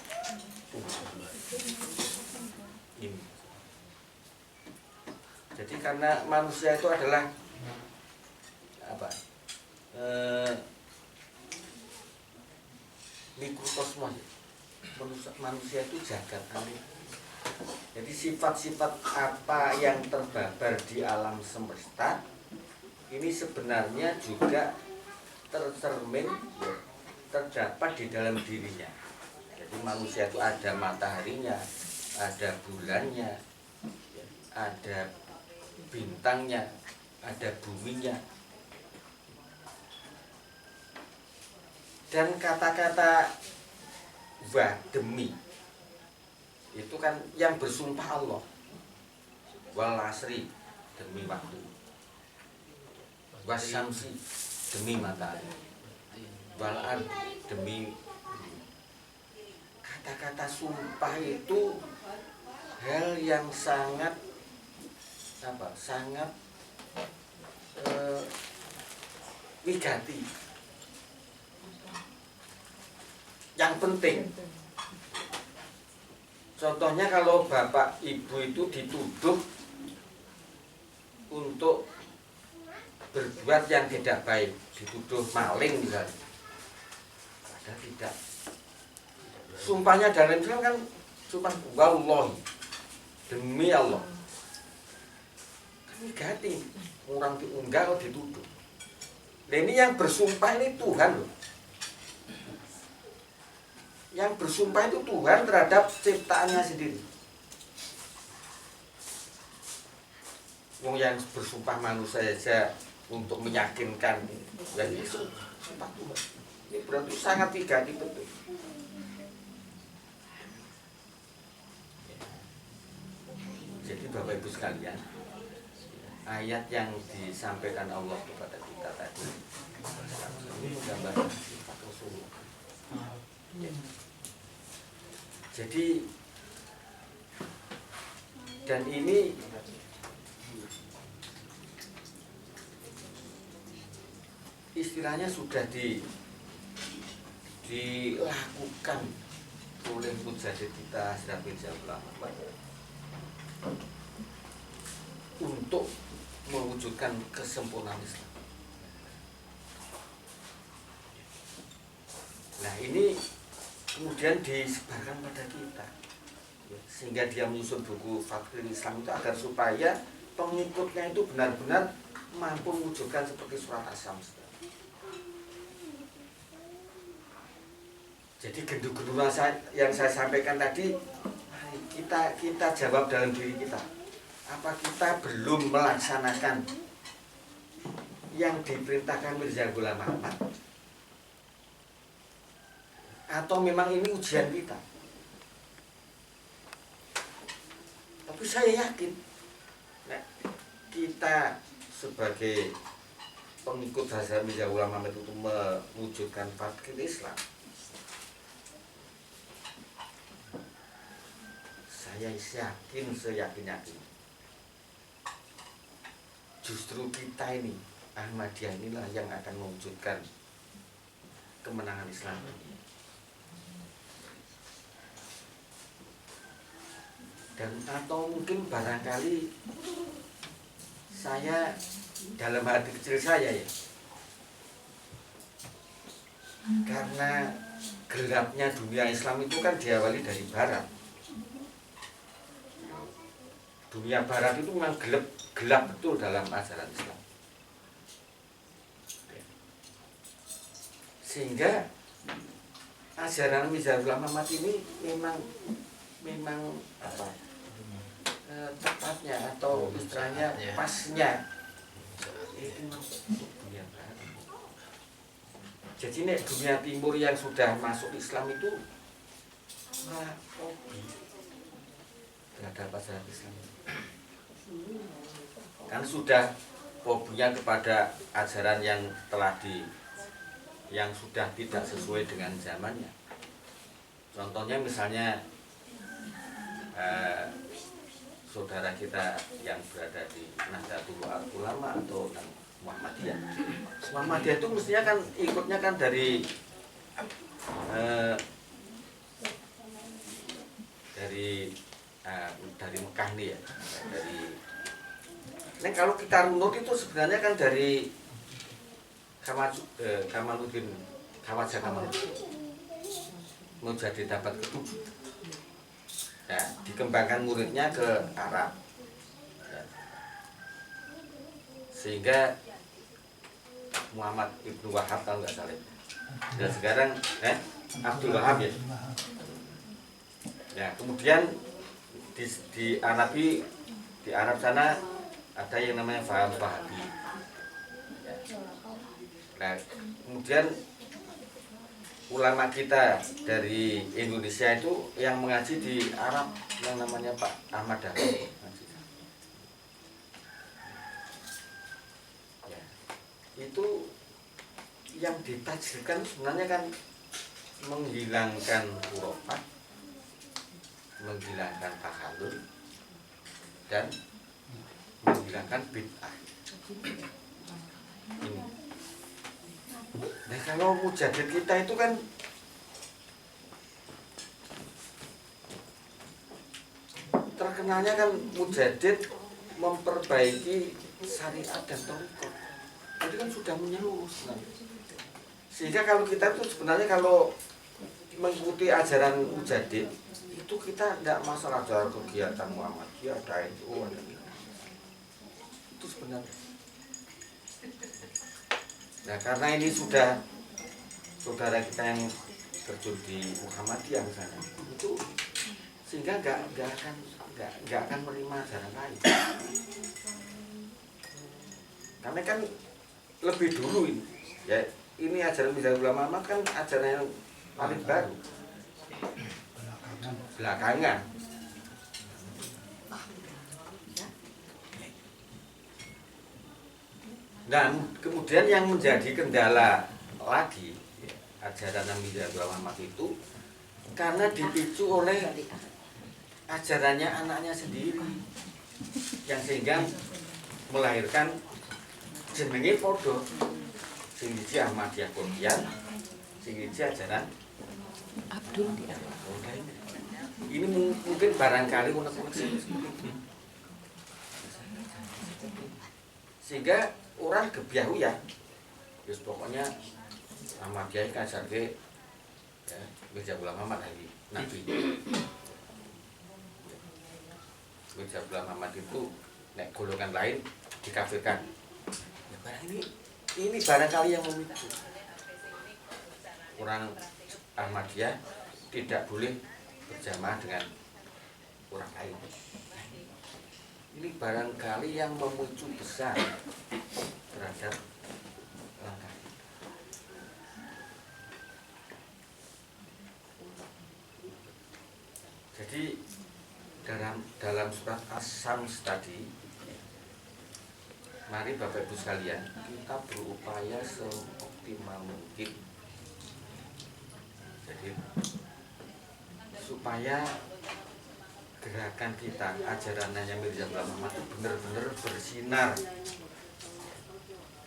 umat ini. Jadi karena manusia itu adalah apa? Mikrokosmos. Manusia itu jagat alam. Jadi sifat-sifat apa yang terbabar di alam semesta ini sebenarnya juga tercermin, terdapat di dalam dirinya. Jadi manusia itu ada mataharinya, ada bulannya, ada bintangnya, ada buminya. Dan kata-kata wa demi itu kan yang bersumpah Allah. Wal asri demi waktu, wasyamsi demi matahari, wal ard demi. Kata-kata sumpah itu hal yang sangat apa? Sangat wigati. Yang penting. Contohnya kalau bapak ibu itu dituduh untuk berbuat yang tidak baik, dituduh maling misalnya, padahal tidak. Sumpahnya dalam Islam kan sumpah wallahi, demi Allah. Kan negatif, orang diunggah atau dituduh. Nah ini yang bersumpah ini Tuhan loh. Yang bersumpah itu Tuhan terhadap ciptaannya sendiri. Wong yang bersumpah manusia saja untuk meyakinkan, ya ini sumpah Tuhan. Ini berarti sangat negatif betul. Jadi Bapak Ibu sekalian, ayat yang disampaikan Allah kepada kita tadi ini menggambarkan sifat Rasulullah. Jadi dan ini istilahnya sudah dilakukan oleh mujadid kita Syekh Mirza Ghulam Ahmad untuk mewujudkan kesempurnaan Islam. Nah ini kemudian disebarkan pada kita, sehingga dia menyusun buku Fathul Islam itu agar supaya pengikutnya itu benar-benar mampu mewujudkan seperti surat As-Syams. Jadi gendu-gendu yang saya sampaikan tadi, kita jawab dalam diri kita. Apa kita belum melaksanakan yang diperintahkan Mirza Ghulam Ahmad? Atau memang ini ujian kita? Tapi saya yakin, nah, kita sebagai pengikut Hazrat Mirza Ghulam Ahmad itu mewujudkan Fathul Islam, saya yakin seyakin-yakin justru kita ini Ahmadiyah inilah yang akan mewujudkan kemenangan Islam. Dan atau mungkin barangkali saya dalam hati kecil saya ya, karena gelapnya dunia Islam itu kan diawali dari Barat. Dunia Barat itu memang gelap betul dalam ajaran Islam. Sehingga ajaran Mirza Ghulam Ahmad ini memang apa? Tepatnya atau istilahnya pasnya itu untuk dunia Barat. Jadi nek dunia Timur yang sudah masuk Islam itu malah hobi terhadap ajaran Islam. Kan sudah fobinya kepada ajaran yang yang sudah tidak sesuai dengan zamannya. Contohnya misalnya saudara kita yang berada di Nahdlatul Ulama atau Muhammadiyah. Muhammadiyah itu mestinya kan ikutnya kan dari Mekah nih ya, nah kalau kita runut itu sebenarnya kan dari Kamaluddin Khawaja Kamaluddin mau jadi dapat ketujuh. Nah, dikembangkan muridnya ke Arab, ya. Sehingga Muhammad Ibnu Wahab kalau nggak salah. Dan sekarang Abdul Wahab ya. Ya, kemudian di Arab sana ada yang namanya Faham Wahabi. Ya. Nah, kemudian ulama kita dari Indonesia itu yang mengaji di Arab yang namanya Pak Ahmad Dhani. Ya. Itu yang ditajilkan sebenarnya kan menghilangkan khurafat, menghilangkan tahalul, dan menghilangkan bid'ah. Ini. Nah kalau mujadid kita itu kan terkenalnya kan mujadid memperbaiki syariat dan thariqah. Itu kan sudah menyeluruh sebenarnya. Sehingga kalau kita itu sebenarnya kalau mengikuti ajaran mujadid itu kita tidak masalah dalam kegiatan Muhammadiyah, ada itu, ada ini. Itu sebenarnya. Nah karena ini sudah saudara kita yang terjun di Muhammadiyah misalnya, itu sehingga nggak akan menerima ajaran lain. Karena kan lebih dulu ini, ya ini ajaran Mirza Ghulam Ahmad kan ajaran yang paling baru, belakangan. Dan kemudian yang menjadi kendala lagi ajaran Mirza Ghulam Ahmad itu karena dipicu oleh ajarannya anaknya sendiri, yang sehingga melahirkan jenenge podo. sing siji Ahmadiyah Qur'an, sing siji ajaran Abdul dia. Ini mungkin barangkali unek-unek sehingga orang gebiahu ya. Terus pokoknya Ahmadiyah kajarke ya Mirza Muhammad hari Nabi. Mirza Muhammad itu nek golongan lain dikafirkan. Ya barang ini barangkali yang memicu orang Ahmadiyah tidak boleh berjamaah dengan orang lain. Ini barangkali yang memicu besar terhadap langkah. Jadi dalam surat As-Sams tadi, mari Bapak Ibu sekalian, kita berupaya seoptimal mungkin. Jadi supaya gerakan kita, ajarannya Mirza Muhammad itu benar-benar bersinar.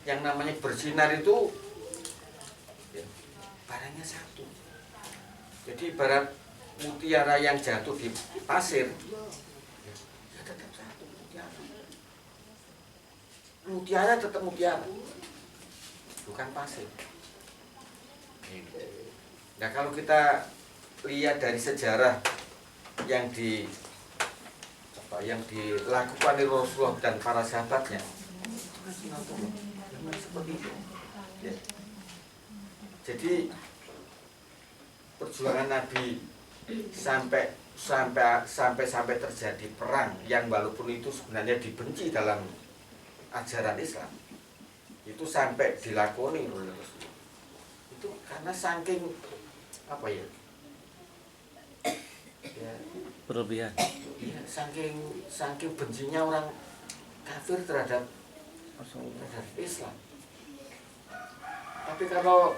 Yang namanya bersinar itu ya, barangnya satu. Jadi ibarat mutiara yang jatuh di pasir, ya tetap satu mutiara. Mutiara tetap mutiara, bukan pasir. Nah kalau kita lihat dari sejarah yang dilakukan oleh Rasulullah dan para sahabatnya, seperti itu. Ya. Jadi perjuangan Nabi sampai terjadi perang yang walaupun itu sebenarnya dibenci dalam ajaran Islam, itu sampai dilakoni oleh Rasulullah. Itu karena saking apa ya? Ya, berlebihan. ya saking bencinya orang kafir terhadap Islam. Tapi kalau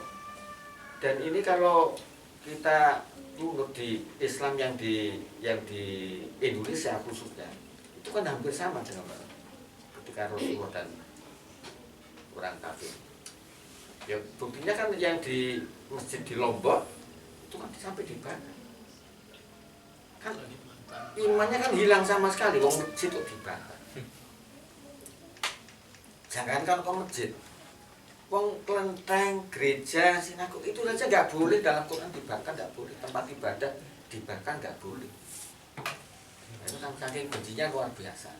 kita menurut di Islam yang di Indonesia khususnya, itu kan hampir sama dengan ketika Rasulullah dan orang kafir. Ya buktinya kan yang di masjid di Lombok itu kan sampai dibakar. Kan imannya kan hilang sama sekali, wong masjid itu dibakar. Jangan kan ke masjid, wong kelenteng, gereja, sinagog itu saja nggak boleh dalam Quran dibakar, nggak boleh. Tempat ibadah dibakar nggak boleh. Itu kan saking bencinya luar biasa.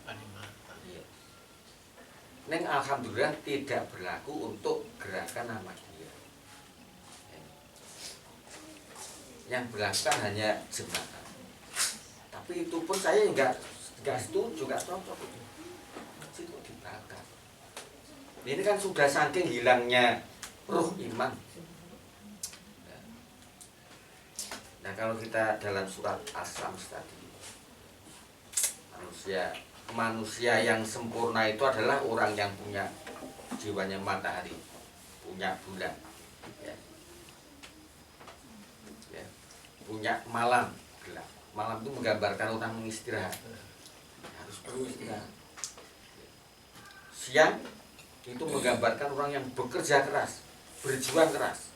Neng alhamdulillah tidak berlaku untuk gerakan Ahmadiyah. Yang berlaku kan hanya jembatan. Tapi itu pun saya nggak setuju, nggak cocok itu. Masjid kok dibakar. Ini kan sudah saking hilangnya ruh iman. Nah kalau kita dalam surat As-Sams tadi, manusia yang sempurna itu adalah orang yang punya jiwanya matahari, punya bulan, ya. Ya. Punya malam gelap. Malam itu menggambarkan orang mengistirahat, harus beristirahat. Siang itu menggambarkan orang yang bekerja keras, berjuang keras,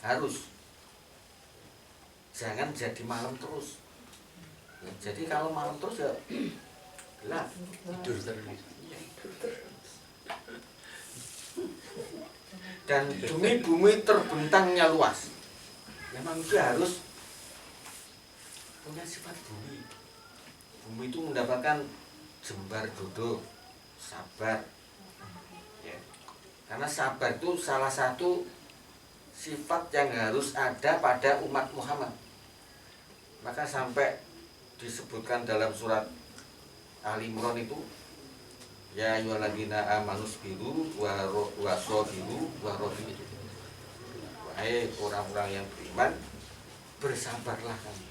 harus. Jangan jadi malam terus. Ya, jadi kalau malam terus ya gelap, tidur terus. Dan bumi terbentangnya luas. Memang dia harus punya sifat bumi. Bumi itu mendapatkan jembar duduk, sabar. Ya. Karena sabar itu salah satu sifat yang harus ada pada umat Muhammad. Maka sampai disebutkan dalam surat Ali Imran itu, ya ayyuhalladzina amanu sabiru wa sabiru wa rabitu. Wahai orang-orang yang beriman, bersabarlah kamu.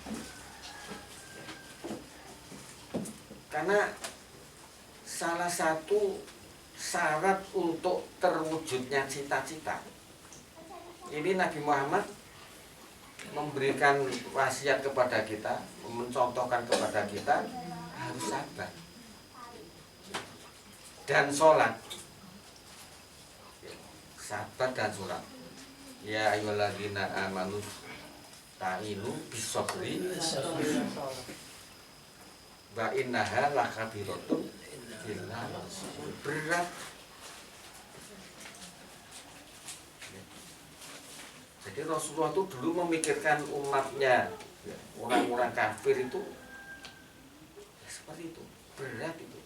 Karena salah satu syarat untuk terwujudnya cita-cita ini Nabi Muhammad memberikan wasiat kepada kita, mencontohkan kepada kita harus sabar dan sholat. sabar dan sholat. Ya ayyuhalladzina amanu ta'inu bisobri wa innaha lakabiratun illa berat. Jadi Rasulullah itu dulu memikirkan umatnya, orang-orang kafir itu ya seperti itu, berat itu.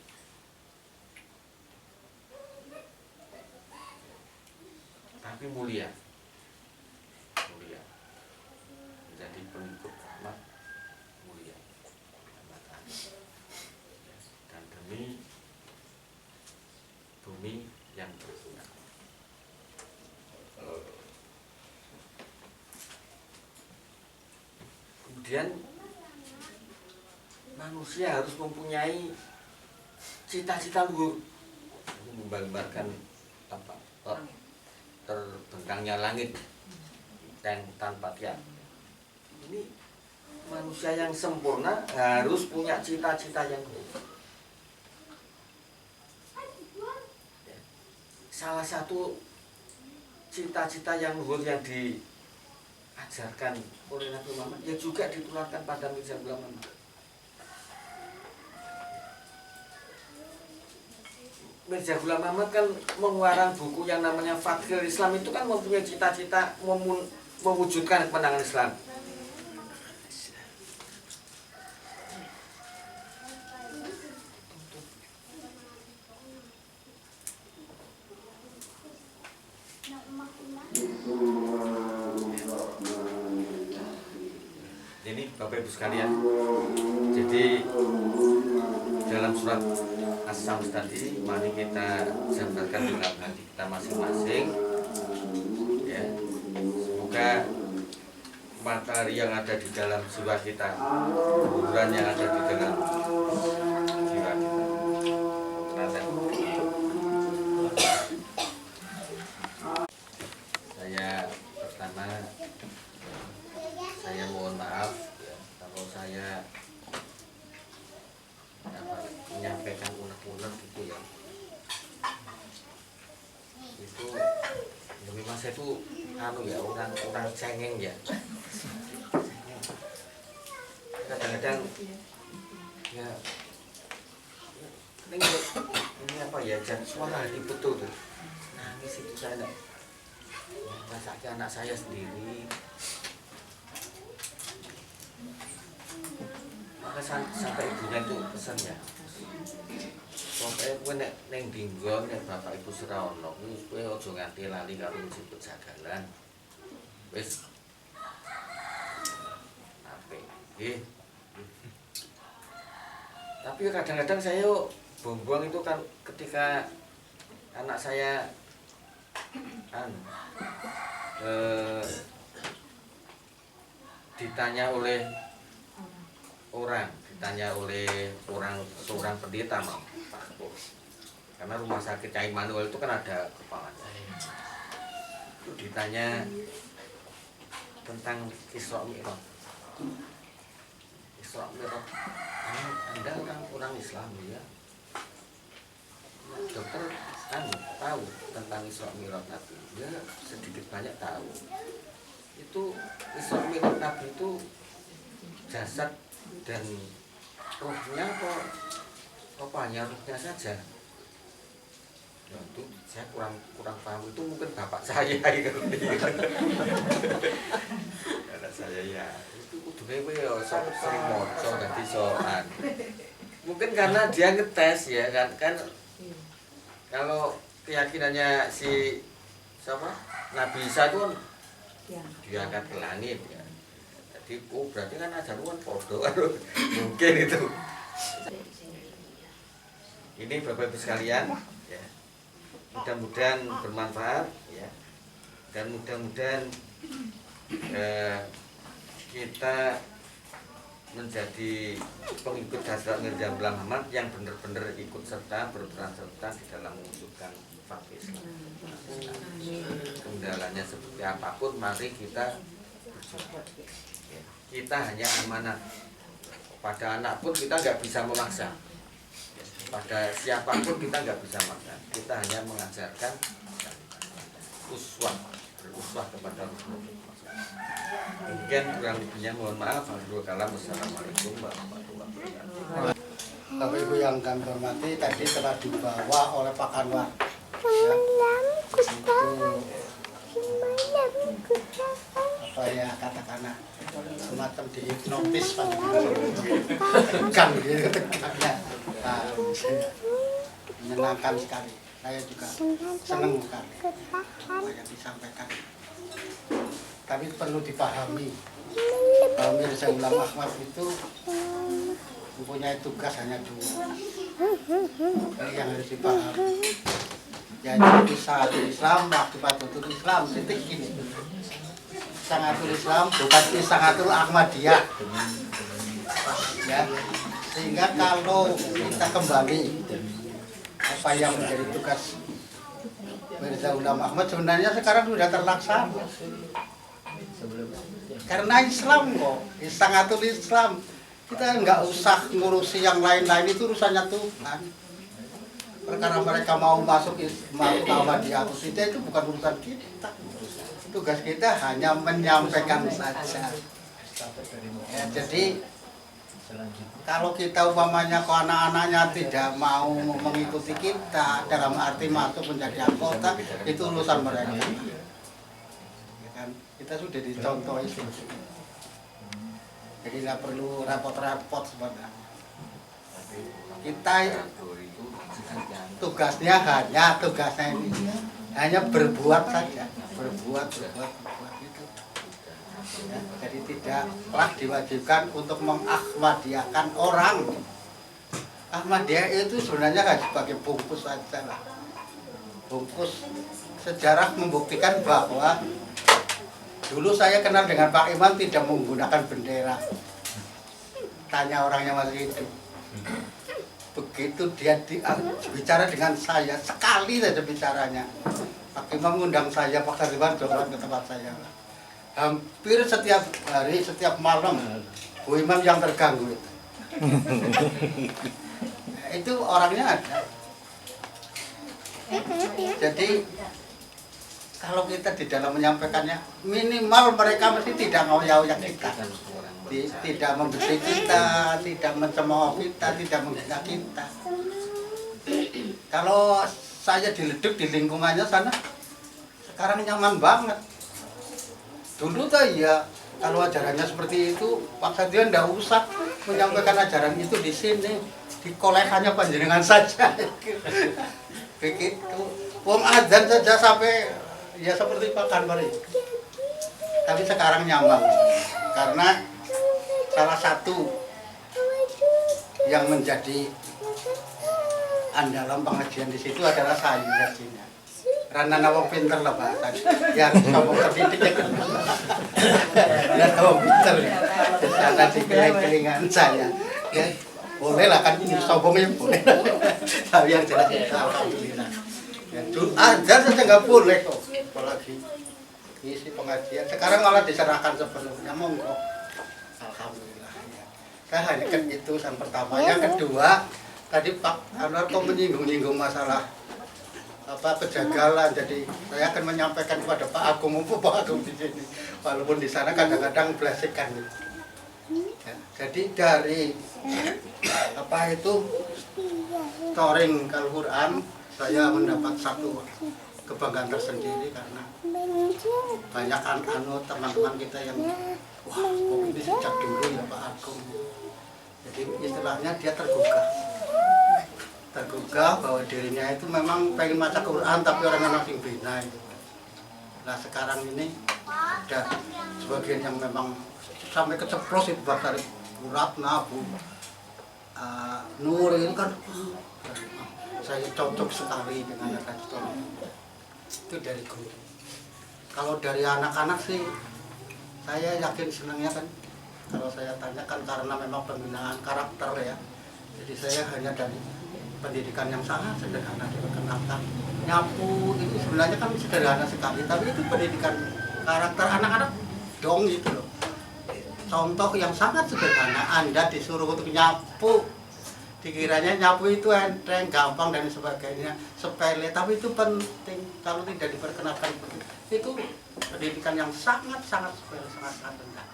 Tapi mulia, menjadi pengikut rahmat, mulia, dan demi bumi yang berguna. Kemudian manusia harus mempunyai cita-cita luhur, menggambarkan apa? Terbentangnya langit dan tanpa tiang. Ini manusia yang sempurna harus punya cita-cita yang luhur. Salah satu cita-cita yang luhur yang diajarkan oleh Nabi Muhammad yang juga ditularkan pada Mirza Ghulam Ahmad. Mirza Ghulam Ahmad kan mengeluarkan buku yang namanya Fathul Islam, itu kan mempunyai cita-cita mewujudkan kemenangan Islam. Ini Bapak Ibu sekalian, jadi dalam surat As-Sams tadi, mari kita jabarkan dalam hati kita masing-masing, ya. Semoga materi yang ada di dalam jiwa kita, hiburan yang ada di dalam jiwa kita, pertama saya mohon maaf ya, kalau saya menyampaikan unek-unek gitu ya. Itu memang saya tuh orang cengeng ya. Kadang-kadang ya ini apa ya, jangan suara hati betul tuh. Nangis itu saya masakin anak saya sendiri. Maka sampai ibunya itu pesan ya, sampai kowe nek ning dinggon nek bapak ibu siraono wis kowe aja nganti lali karo njupuk jagalan. Wis apik nggih. Tapi kadang-kadang saya buang-buang itu kan ketika anak saya ditanya oleh seorang pendeta, Pak Bos. Karena rumah sakit Cai Manuel itu kan ada kepalanya. Itu ditanya tentang Isra Mi'raj. Isra Mi'raj, Anda orang Islam ya? Dokter tahu tentang Isra Mi'raj Nabi? Ya sedikit banyak tahu. Itu Isra Mi'raj Nabi itu jasad dan rohnya apa hanya rohnya saja? Ya, itu saya kurang paham. Itu mungkin bapak saya gitu. Karena saya ya itu kudune kowe ya sering maca dadi soal. Mungkin karena dia ngetes ya kan kalau keyakinannya si siapa Nabi Isa itu kan diangkat ke langit ya. Jadi berarti kan ajar kan podo mungkin itu. Ini Bapak Ibu sekalian ya. Mudah-mudahan bermanfaat ya. Dan mudah-mudahan kita menjadi pengikut Hazrat Mirza Ghulam Ahmad yang benar-benar ikut serta berperan serta di dalam mewujudkan Fathul Islam. Kendalanya seperti apapun, mari kita berjuang. Kita hanya amanat. Pada anak pun kita nggak bisa memaksa. Pada siapapun kita nggak bisa memaksa. Kita hanya mengajarkan. beruswah kepada Rasulullah. Mungkin kurang lebihnya mohon maaf. Wassalamualaikum warahmatullahi wabarakatuh. Bapak Ibu yang kami hormati, tadi telah dibawa oleh Pak Anwar. Apa ya katakanlah semacam dihipnotis tegang gitu tegangnya. Nah, menyenangkan sekali. Saya juga senang sekali apa yang disampaikan. Tapi perlu dipahami bahwa Mirza Ghulam Ahmad itu mempunyai tugas hanya dua. Ini yang harus dipahami. Yaitu Isatul Islam, Waqifatul Islam, titik gini. Sangatul Islam bukan Sangatul Ahmadiyah. Ya. Sehingga kalau kita kembali apa yang menjadi tugas Mirza Ghulam Ahmad sebenarnya sekarang sudah terlaksana. Karena Islam kok, Sangatul Islam. Kita nggak usah ngurusi yang lain-lain, itu urusannya Tuhan. Perkara mereka mau masuk Ahmadiyah atau tidak itu bukan urusan kita. Tugas kita hanya menyampaikan saja. Ya, jadi kalau kita umpamanya kok anak-anaknya tidak mau mengikuti kita dalam arti masuk menjadi anggota, itu urusan mereka. Ya kan? Kita sudah dicontoh itu. Jadi nggak perlu repot-repot sebenarnya. Kita tugasnya ini hanya berbuat saja, berbuat itu. Ya, jadi tidaklah diwajibkan untuk mengahmadiyahkan orang. Ahmadiyah itu sebenarnya hanya sebagai bungkus saja lah. Bungkus sejarah membuktikan bahwa dulu saya kenal dengan Pak Imam tidak menggunakan bendera. Tanya orangnya masih hidup. Begitu dia bicara dengan saya, sekali saja bicaranya. Pak Imam mengundang saya, Pak Sardiwan jalan ke tempat saya. Hampir setiap hari, setiap malam, Bu Imam yang terganggu itu. Itu orangnya ada. Jadi kalau kita di dalam menyampaikannya, minimal mereka mesti tidak ngoyak-ngoyak kita, tidak membenci kita, tidak mencemooh kita, tidak menghina kita. Kalau saya dileduk di lingkungannya sana, sekarang nyaman banget. Dulu tuh ya, kalau ajarannya seperti itu, Pak Sardiwan tidak usah menyampaikan ajaran itu di sini, di kolekannya panjenengan saja. Begitu, wong adzan saja sampai ya seperti Pak Anwar itu. Tapi sekarang nyaman karena salah satu yang menjadi andalan pengajian di situ adalah saya gajinya. Karena nawang pinter lah Pak, yang ngomong terdidik ya nawang pinter ya. Karena di keling-kelingan saya, ya boleh lah kan ini sombongnya boleh. Tapi yang jelas alhamdulillah. Ya, ajar saja nggak boleh kok, apalagi isi pengajian. Sekarang malah diserahkan sepenuhnya, monggo. Alhamdulillah. Ya. Saya hanya kan itu yang pertama. Yang kedua, tadi Pak Anwar kok menyinggung-nyinggung masalah apa kejagalan. Jadi saya akan menyampaikan kepada Pak Agung, mumpung Pak Agung di sini. Walaupun di sana kadang-kadang belasekan. Ya, jadi dari apa itu touring Al-Quran, saya mendapat satu kebanggaan tersendiri karena banyak teman-teman kita yang wah kok ini sejak dulu ya Pak Agung. Jadi istilahnya dia tergugah bahwa dirinya itu memang pengen baca Quran tapi orangnya masih bina itu. Nah sekarang ini ada sebagian yang memang sampai keceplos itu bakal Ratna, Bu Nur itu kan saya cocok sekali dengan itu. Itu dari guru. Kalau dari anak-anak sih saya yakin senangnya kan kalau saya tanyakan karena memang pembinaan karakter ya. Jadi saya hanya dari pendidikan yang sangat sederhana diperkenalkan. Nyapu itu sebenarnya kan sederhana sekali, tapi itu pendidikan karakter anak-anak dong gitu loh. Contoh yang sangat sederhana, Anda disuruh untuk nyapu Dikiranya nyapu itu enteng, gampang dan sebagainya, sepele, tapi itu penting. Kalau tidak diperkenalkan itu pendidikan yang sangat sepele, sangat rendah.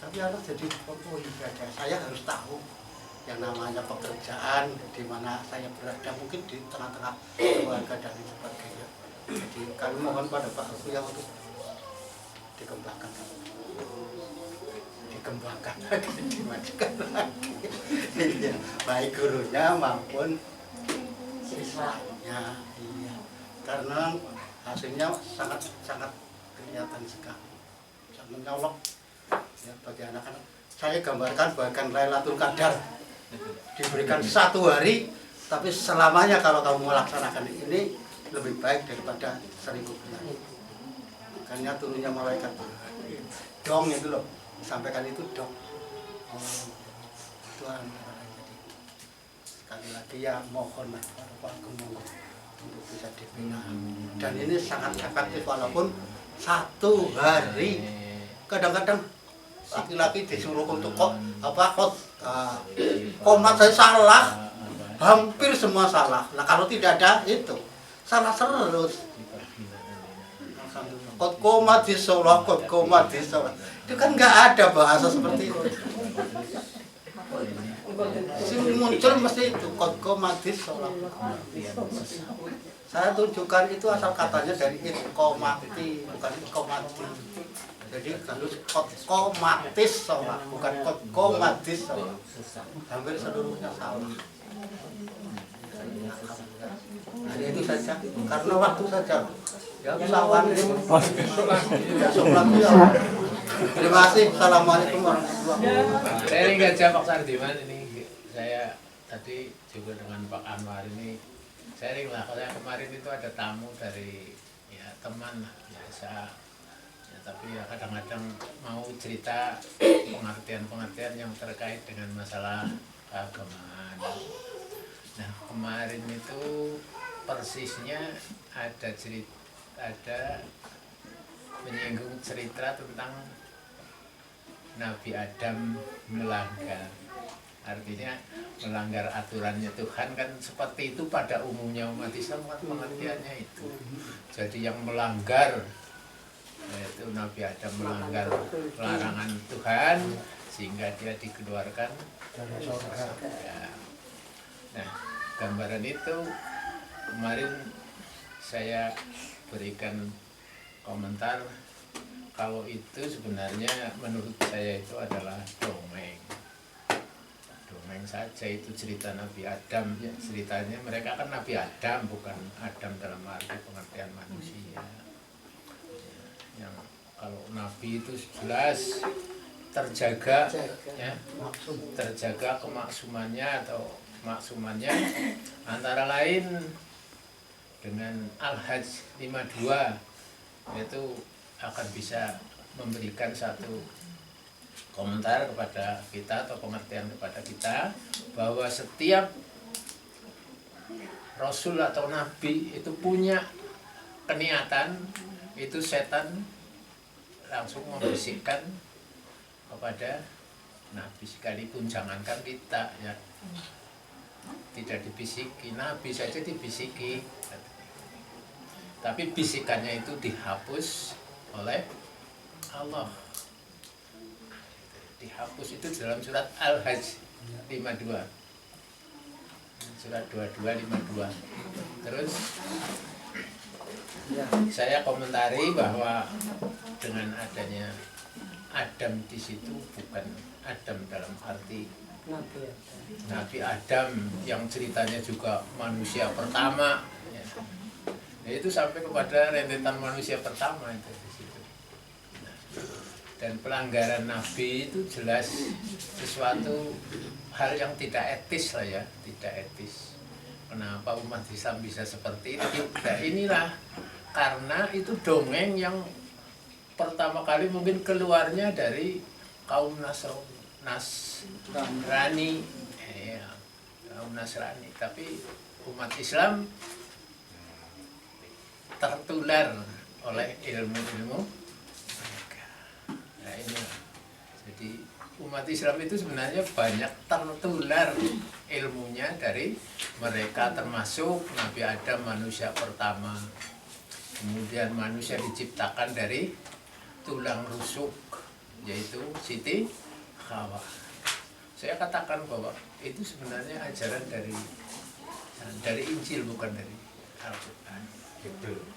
Tapi anak jadi oh iya, saya harus tahu yang namanya pekerjaan, di mana saya berada, mungkin di tengah-tengah keluarga dan sebagainya. Jadi kami mohon pada Pak Guru yang untuk dikembangkan lagi, dimajukan lagi. Iya, baik gurunya maupun siswanya. Iya, karena hasilnya sangat kelihatan sekali, sangat menyolok ya, bagi anak-anak. Saya gambarkan bahkan Lailatul Qadar diberikan 1 hari, tapi selamanya kalau kamu melaksanakan ini lebih baik daripada 1000 bulan. Makanya turunnya malaikat dong itu loh, sampaikan itu dong. Oh, Tuhan, jadi sekali lagi ya mohon Pak Guru untuk bisa dibina. Dan ini sangat efektif walaupun 1 hari. Kadang-kadang laki-laki disuruh untuk komat saya salah, hampir semua salah. Nah kalau tidak ada itu salah terus. Kot komat di Solo, kot komat di Solo. Itu kan nggak ada bahasa seperti itu. Muncul mesti itu kot komat di Solo. Saya tunjukkan itu asal katanya dari itkomati, bukan itkomati. Jadi harus komatis sholat, bukan komatis sholat. Hampir seluruhnya salah. Nah, itu saja, karena waktu saja. Ya, usahawan ini. Terima kasih. Assalamualaikum warahmatullahi wabarakatuh. Saya ini Gajah Pak Sardiman, ini saya tadi juga dengan Pak Anwar ini sharing lah. Kalau yang kemarin itu ada tamu dari ya teman biasa. Tapi ya kadang-kadang mau cerita pengertian-pengertian yang terkait dengan masalah keagamaan. Nah kemarin itu persisnya ada menyinggung cerita tentang Nabi Adam melanggar. Artinya melanggar aturannya Tuhan kan seperti itu pada umumnya umat Islam kan pengertiannya itu. Jadi yang melanggar yaitu Nabi Adam melanggar larangan Tuhan sehingga dia dikeluarkan dari surga. Nah, gambaran itu kemarin saya berikan komentar kalau itu sebenarnya menurut saya itu adalah dongeng saja, itu cerita Nabi Adam ya, ceritanya mereka kan Nabi Adam, bukan Adam dalam arti pengertian manusia. Yang kalau Nabi itu jelas terjaga ya, terjaga kemaksumannya atau maksumannya antara lain dengan Al-Hajj 52, yaitu akan bisa memberikan satu komentar kepada kita atau pengertian kepada kita bahwa setiap Rasul atau Nabi itu punya keniatan, itu setan langsung membisikkan kepada Nabi, sekalipun jangankan kita ya, tidak dibisiki, Nabi saja dibisiki, tapi bisikannya itu dihapus oleh Allah. Dihapus itu dalam surat Al-Hajj 52, surat 2252. Terus saya komentari bahwa dengan adanya Adam di situ bukan Adam dalam arti Nabi Adam yang ceritanya juga manusia pertama ya. Itu sampai kepada rentetan manusia pertama itu di situ. Dan pelanggaran Nabi itu jelas sesuatu hal yang tidak etis lah ya, tidak etis. Kenapa umat Islam bisa seperti ini? Nah, inilah karena itu dongeng yang pertama kali mungkin keluarnya dari kaum Nasrani, ya, kaum Nasrani. Tapi umat Islam tertular oleh ilmu-ilmu mereka. Nah ini, jadi umat Islam itu sebenarnya banyak tertular ilmunya dari mereka, termasuk Nabi Adam manusia pertama. Kemudian manusia diciptakan dari tulang rusuk, yaitu Siti Hawa. Saya katakan bahwa itu sebenarnya ajaran dari Injil, bukan dari Al-Quran.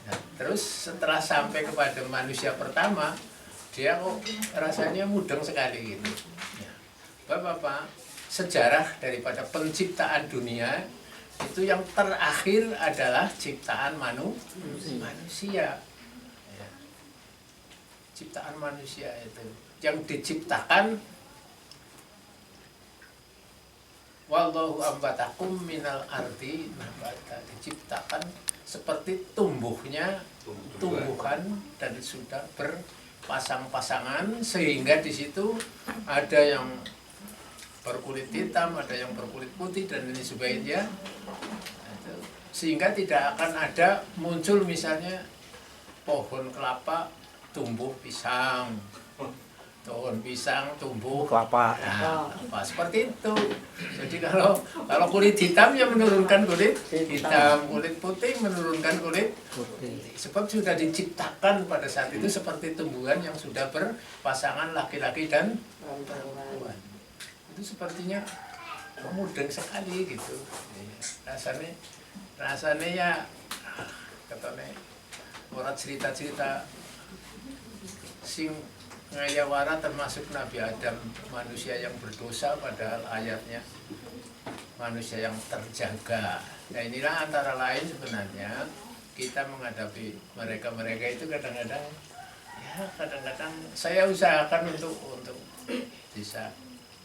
Nah, terus setelah sampai kepada manusia pertama, dia kok rasanya mudeng sekali gitu. Ya. Bapak-bapak, sejarah daripada penciptaan dunia itu yang terakhir adalah ciptaan manusia. Ya. Ciptaan manusia itu yang diciptakan, wallahu ambatakum minal ardi nabata, diciptakan seperti tumbuhan dan sudah berpasang-pasangan, sehingga di situ ada yang berkulit hitam, ada yang berkulit putih dan ini sebagainya, sehingga tidak akan ada muncul misalnya pohon kelapa tumbuh pisang, pohon pisang tumbuh kelapa. Nah, seperti itu. Jadi kalau kulit hitam ya menurunkan kulit hitam, kulit putih menurunkan kulit putih. Sebab sudah diciptakan pada saat itu seperti tumbuhan yang sudah berpasangan laki-laki dan perempuan. Itu sepertinya mudeng sekali gitu. Rasanya ya katanya orang cerita-cerita sing ngayawara termasuk Nabi Adam, manusia yang berdosa, padahal ayatnya manusia yang terjaga. Nah inilah antara lain sebenarnya kita menghadapi mereka itu kadang-kadang saya usahakan untuk bisa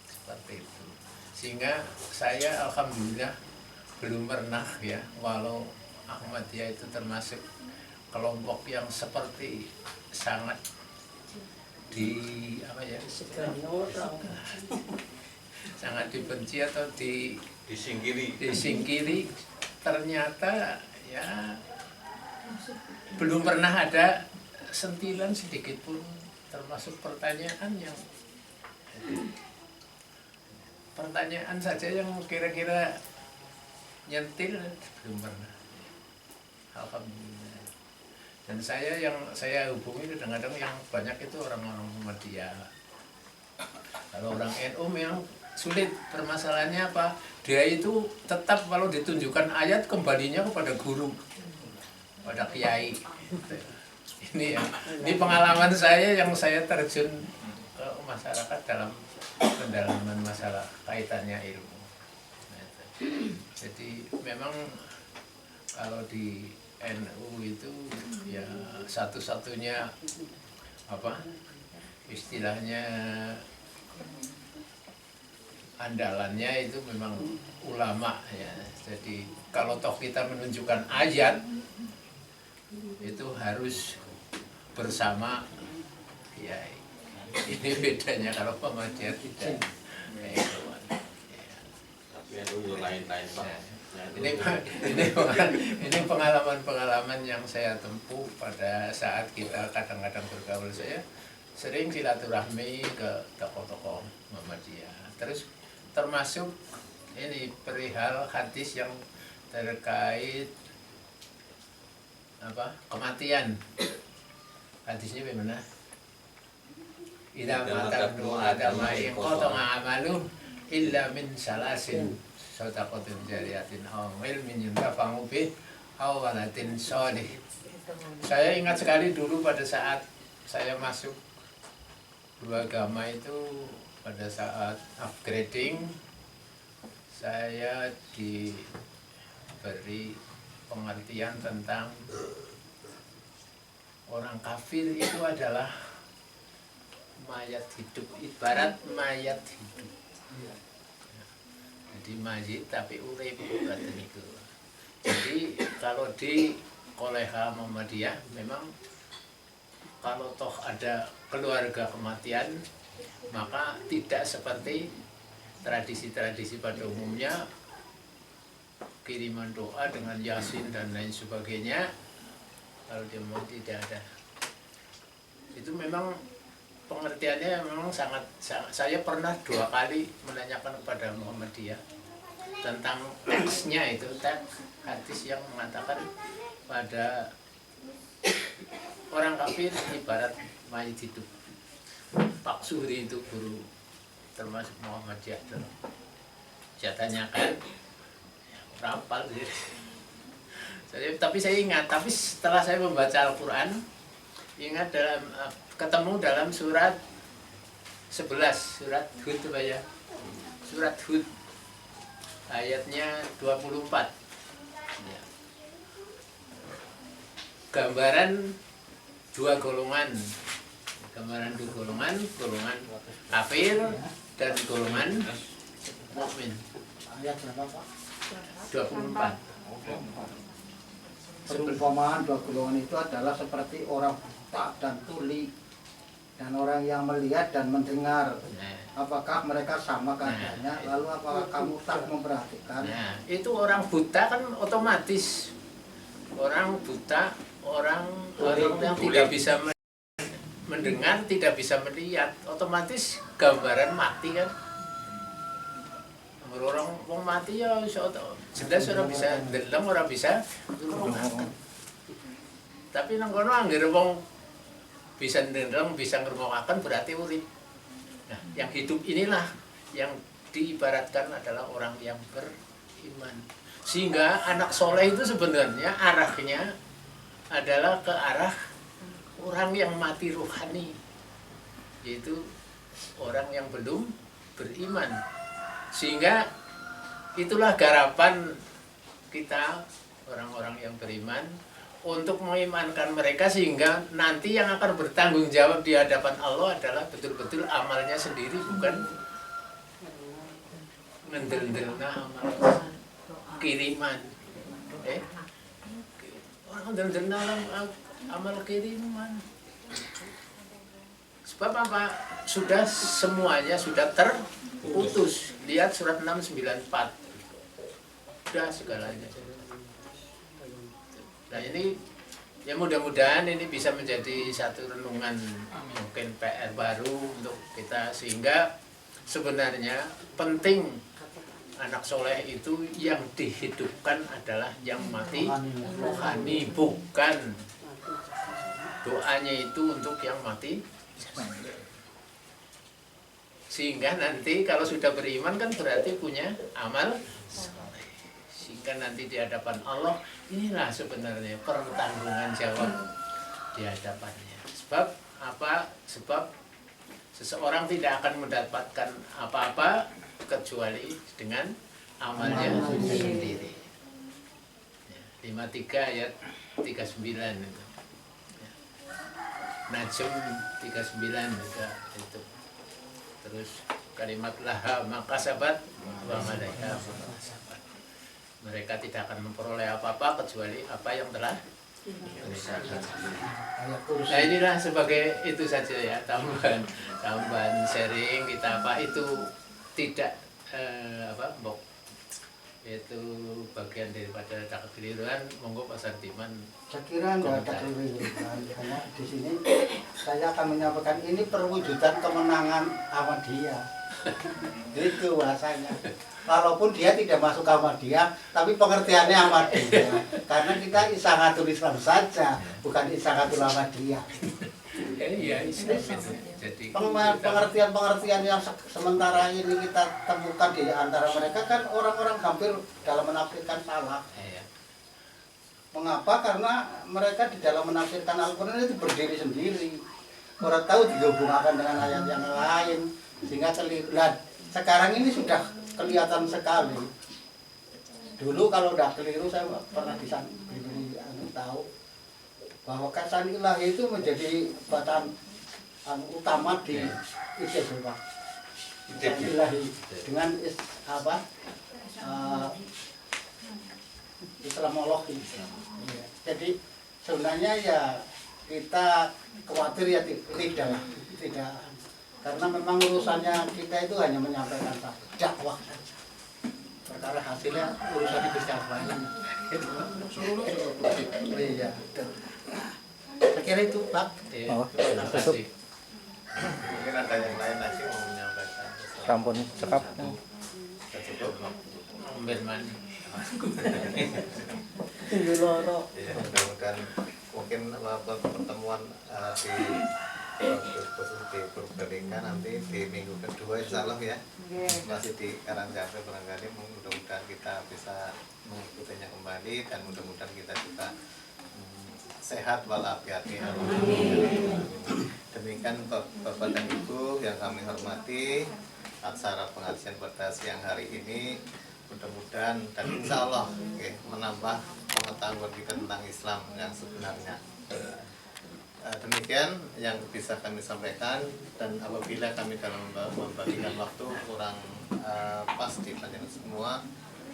seperti itu, sehingga saya alhamdulillah belum pernah ya, walau Ahmadiyah itu termasuk kelompok yang seperti sangat sangat dibenci atau disingkiri, ternyata ya belum pernah ada sentilan sedikit pun, termasuk pertanyaan saja yang kira-kira nyentil, belum pernah, alhamdulillah. Dan yang saya hubungi kadang-kadang yang banyak itu orang-orang Muhammadiyah. Kalau orang NU yang sulit, permasalahannya apa? Dia itu tetap kalau ditunjukkan ayat kembalinya kepada guru, pada kiai. Ini pengalaman saya yang saya terjun ke masyarakat dalam pendalaman masalah kaitannya ilmu. Jadi memang kalau di NU itu ya satu-satunya istilahnya andalannya itu memang ulama ya. Jadi kalau toh kita menunjukkan ayat itu harus bersama ya. Ini bedanya kalau Muhammadiyah tidak. Lain-lain Pak. Ini pengalaman-pengalaman yang saya tempuh pada saat kita kadang-kadang bergaul. Saya sering silaturahmi ke tokoh-tokoh Muhammadiyah. Terus termasuk ini perihal hadis yang terkait kematian. Hadisnya bagaimana? Idza mata ibnu Adam inqata'a amaluhu illa min salasin. Sadaqatin jariyatin aw ilmin yuntafa'u bih aw waladin shalih. Saya ingat sekali dulu pada saat saya masuk beragama itu, pada saat upgrading saya diberi pengertian tentang orang kafir itu adalah mayat hidup, ibarat mayat hidup. Jadi mayit tapi urip batin itu. Jadi kalau di Qoleha Muhammadiyah memang kalau toh ada keluarga kematian, maka tidak seperti tradisi-tradisi pada umumnya kiriman doa dengan yasin dan lain sebagainya. Kalau dia mau tidak ada. Itu memang pengertiannya memang sangat saya pernah 2 kali menanyakan kepada Muhammadiyah tentang teksnya itu, teks hadis yang mengatakan pada orang kafir ibarat mayit hidup. Pak Suri itu guru termasuk Muhammadiyah. Saya tanyakan, rapal sih. Tapi saya ingat, tapi setelah saya membaca Al-Quran, ingat ketemu dalam surat 11, surat Hud ya. Surat Hud ayatnya 24. Ya. Gambaran 2 golongan. Gambaran 2 golongan, golongan kafir dan golongan mukmin. Ayat berapa Pak? 24. Perumpamaan 2 golongan itu adalah seperti orang buta dan tuli dan orang yang melihat dan mendengar. Apakah mereka sama keadaannya? Lalu apakah kamu tak memperhatikan? Nah, itu orang buta kan otomatis orang buta, orang yang tidak bisa mendengar, tidak bisa melihat, otomatis gambaran mati kan. Orang mati ya jelas orang bisa ndeleng, orang bisa ngrungokaken. Tapi nang kono anggere wong bisa ndeleng, bisa ngrungokaken berarti urip. Nah, yang hidup inilah yang diibaratkan adalah orang yang beriman. Sehingga anak soleh itu sebenarnya arahnya adalah ke arah orang yang mati rohani, yaitu orang yang belum beriman. Sehingga itulah garapan kita orang-orang yang beriman untuk mengimankan mereka, sehingga nanti yang akan bertanggung jawab di hadapan Allah adalah betul-betul amalnya sendiri, bukan ngendel-ndelna amal kiriman. Orang ngendel-ndelna amal kiriman. Sebab apa? Sudah semuanya sudah terputus. Lihat surat 694. Sudah segalanya. Nah ini ya mudah-mudahan ini bisa menjadi satu renungan, mungkin PR baru untuk kita, sehingga sebenarnya penting anak soleh itu yang dihidupkan adalah yang mati rohani, bukan doanya itu untuk yang mati. Sehingga nanti kalau sudah beriman kan berarti punya amal soleh. Sehingga nanti di hadapan Allah inilah sebenarnya pertanggungan jawab di hadapannya. Sebab apa? Sebab seseorang tidak akan mendapatkan apa-apa kecuali dengan amalnya sendiri. 53 ayat 39 itu. Najm 39 juga itu. Terus kalimat laha makasabat wa malaika makasabat. Mereka tidak akan memperoleh apa-apa kecuali apa yang telah mereka kerjakan. Nah inilah sebagai itu saja ya, tambahan sharing kita, apa itu tidak itu bagian daripada kekeliruan. Monggo Pak Sartiman. Saya kira nggak ada kekeliruan, karena di sini saya akan menyampaikan ini perwujudan kemenangan Ahmadiyah. Itu bahasanya. Walaupun dia tidak masuk Ahmadiyah, tapi pengertiannya Ahmadiyah. Karena kita Isyahatul Islam saja, bukan Isyahatul Ahmadiyah. Iya, Islam itu. Jadi pengertian-pengertian yang sementara ini kita temukan di antara mereka kan orang-orang hampir dalam menafsirkan salah. Mengapa? Karena mereka di dalam menafsirkan Al-Quran itu berdiri sendiri. Orang tahu dihubungkan dengan ayat yang lain, sehingga keliru. Sekarang ini sudah kelihatan sekali. Dulu kalau udah keliru, saya pernah diberi tahu bahwa kesan ilahi itu menjadi batan utama di Islam. Kesan ilahi dengan Islamologi. Jadi sebenarnya ya kita khawatir ya tidak, karena memang urusannya kita itu hanya menyampaikan dakwah. Perkara hasilnya urusan itu siapa ini? Iya. Saya kira itu Pak. Terima kasih. Mungkin ada yang lain lagi mau menyampaikan. Sampun cekap. Sudah cukup. Ambil mani. Ya, mudah-mudahan mungkin pertemuan di Purbalingga nanti di minggu kedua insya Allah ya, masih di Karangjape barangkali. Mudah-mudahan kita bisa mengikutinya kembali dan mudah-mudahan kita juga sehat walafiat. Demikian Bapak dan Ibu yang kami hormati, acara pengajian pada siang hari ini mudah-mudahan dan insya Allah menambah pengetahuan kita tentang Islam yang sebenarnya. Demikian yang bisa kami sampaikan, dan apabila kami dalam membagikan waktu kurang pas di panjenengan semua,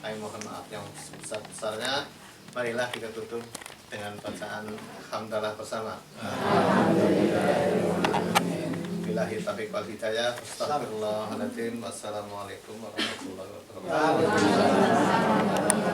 kami mohon maaf yang sebesar-besarnya. Marilah kita tutup dengan bacaan hamdalah bersama. Billahi taufiq wal hidayah. Astagfirullahaladzim. Wassalamualaikum warahmatullahi wabarakatuh.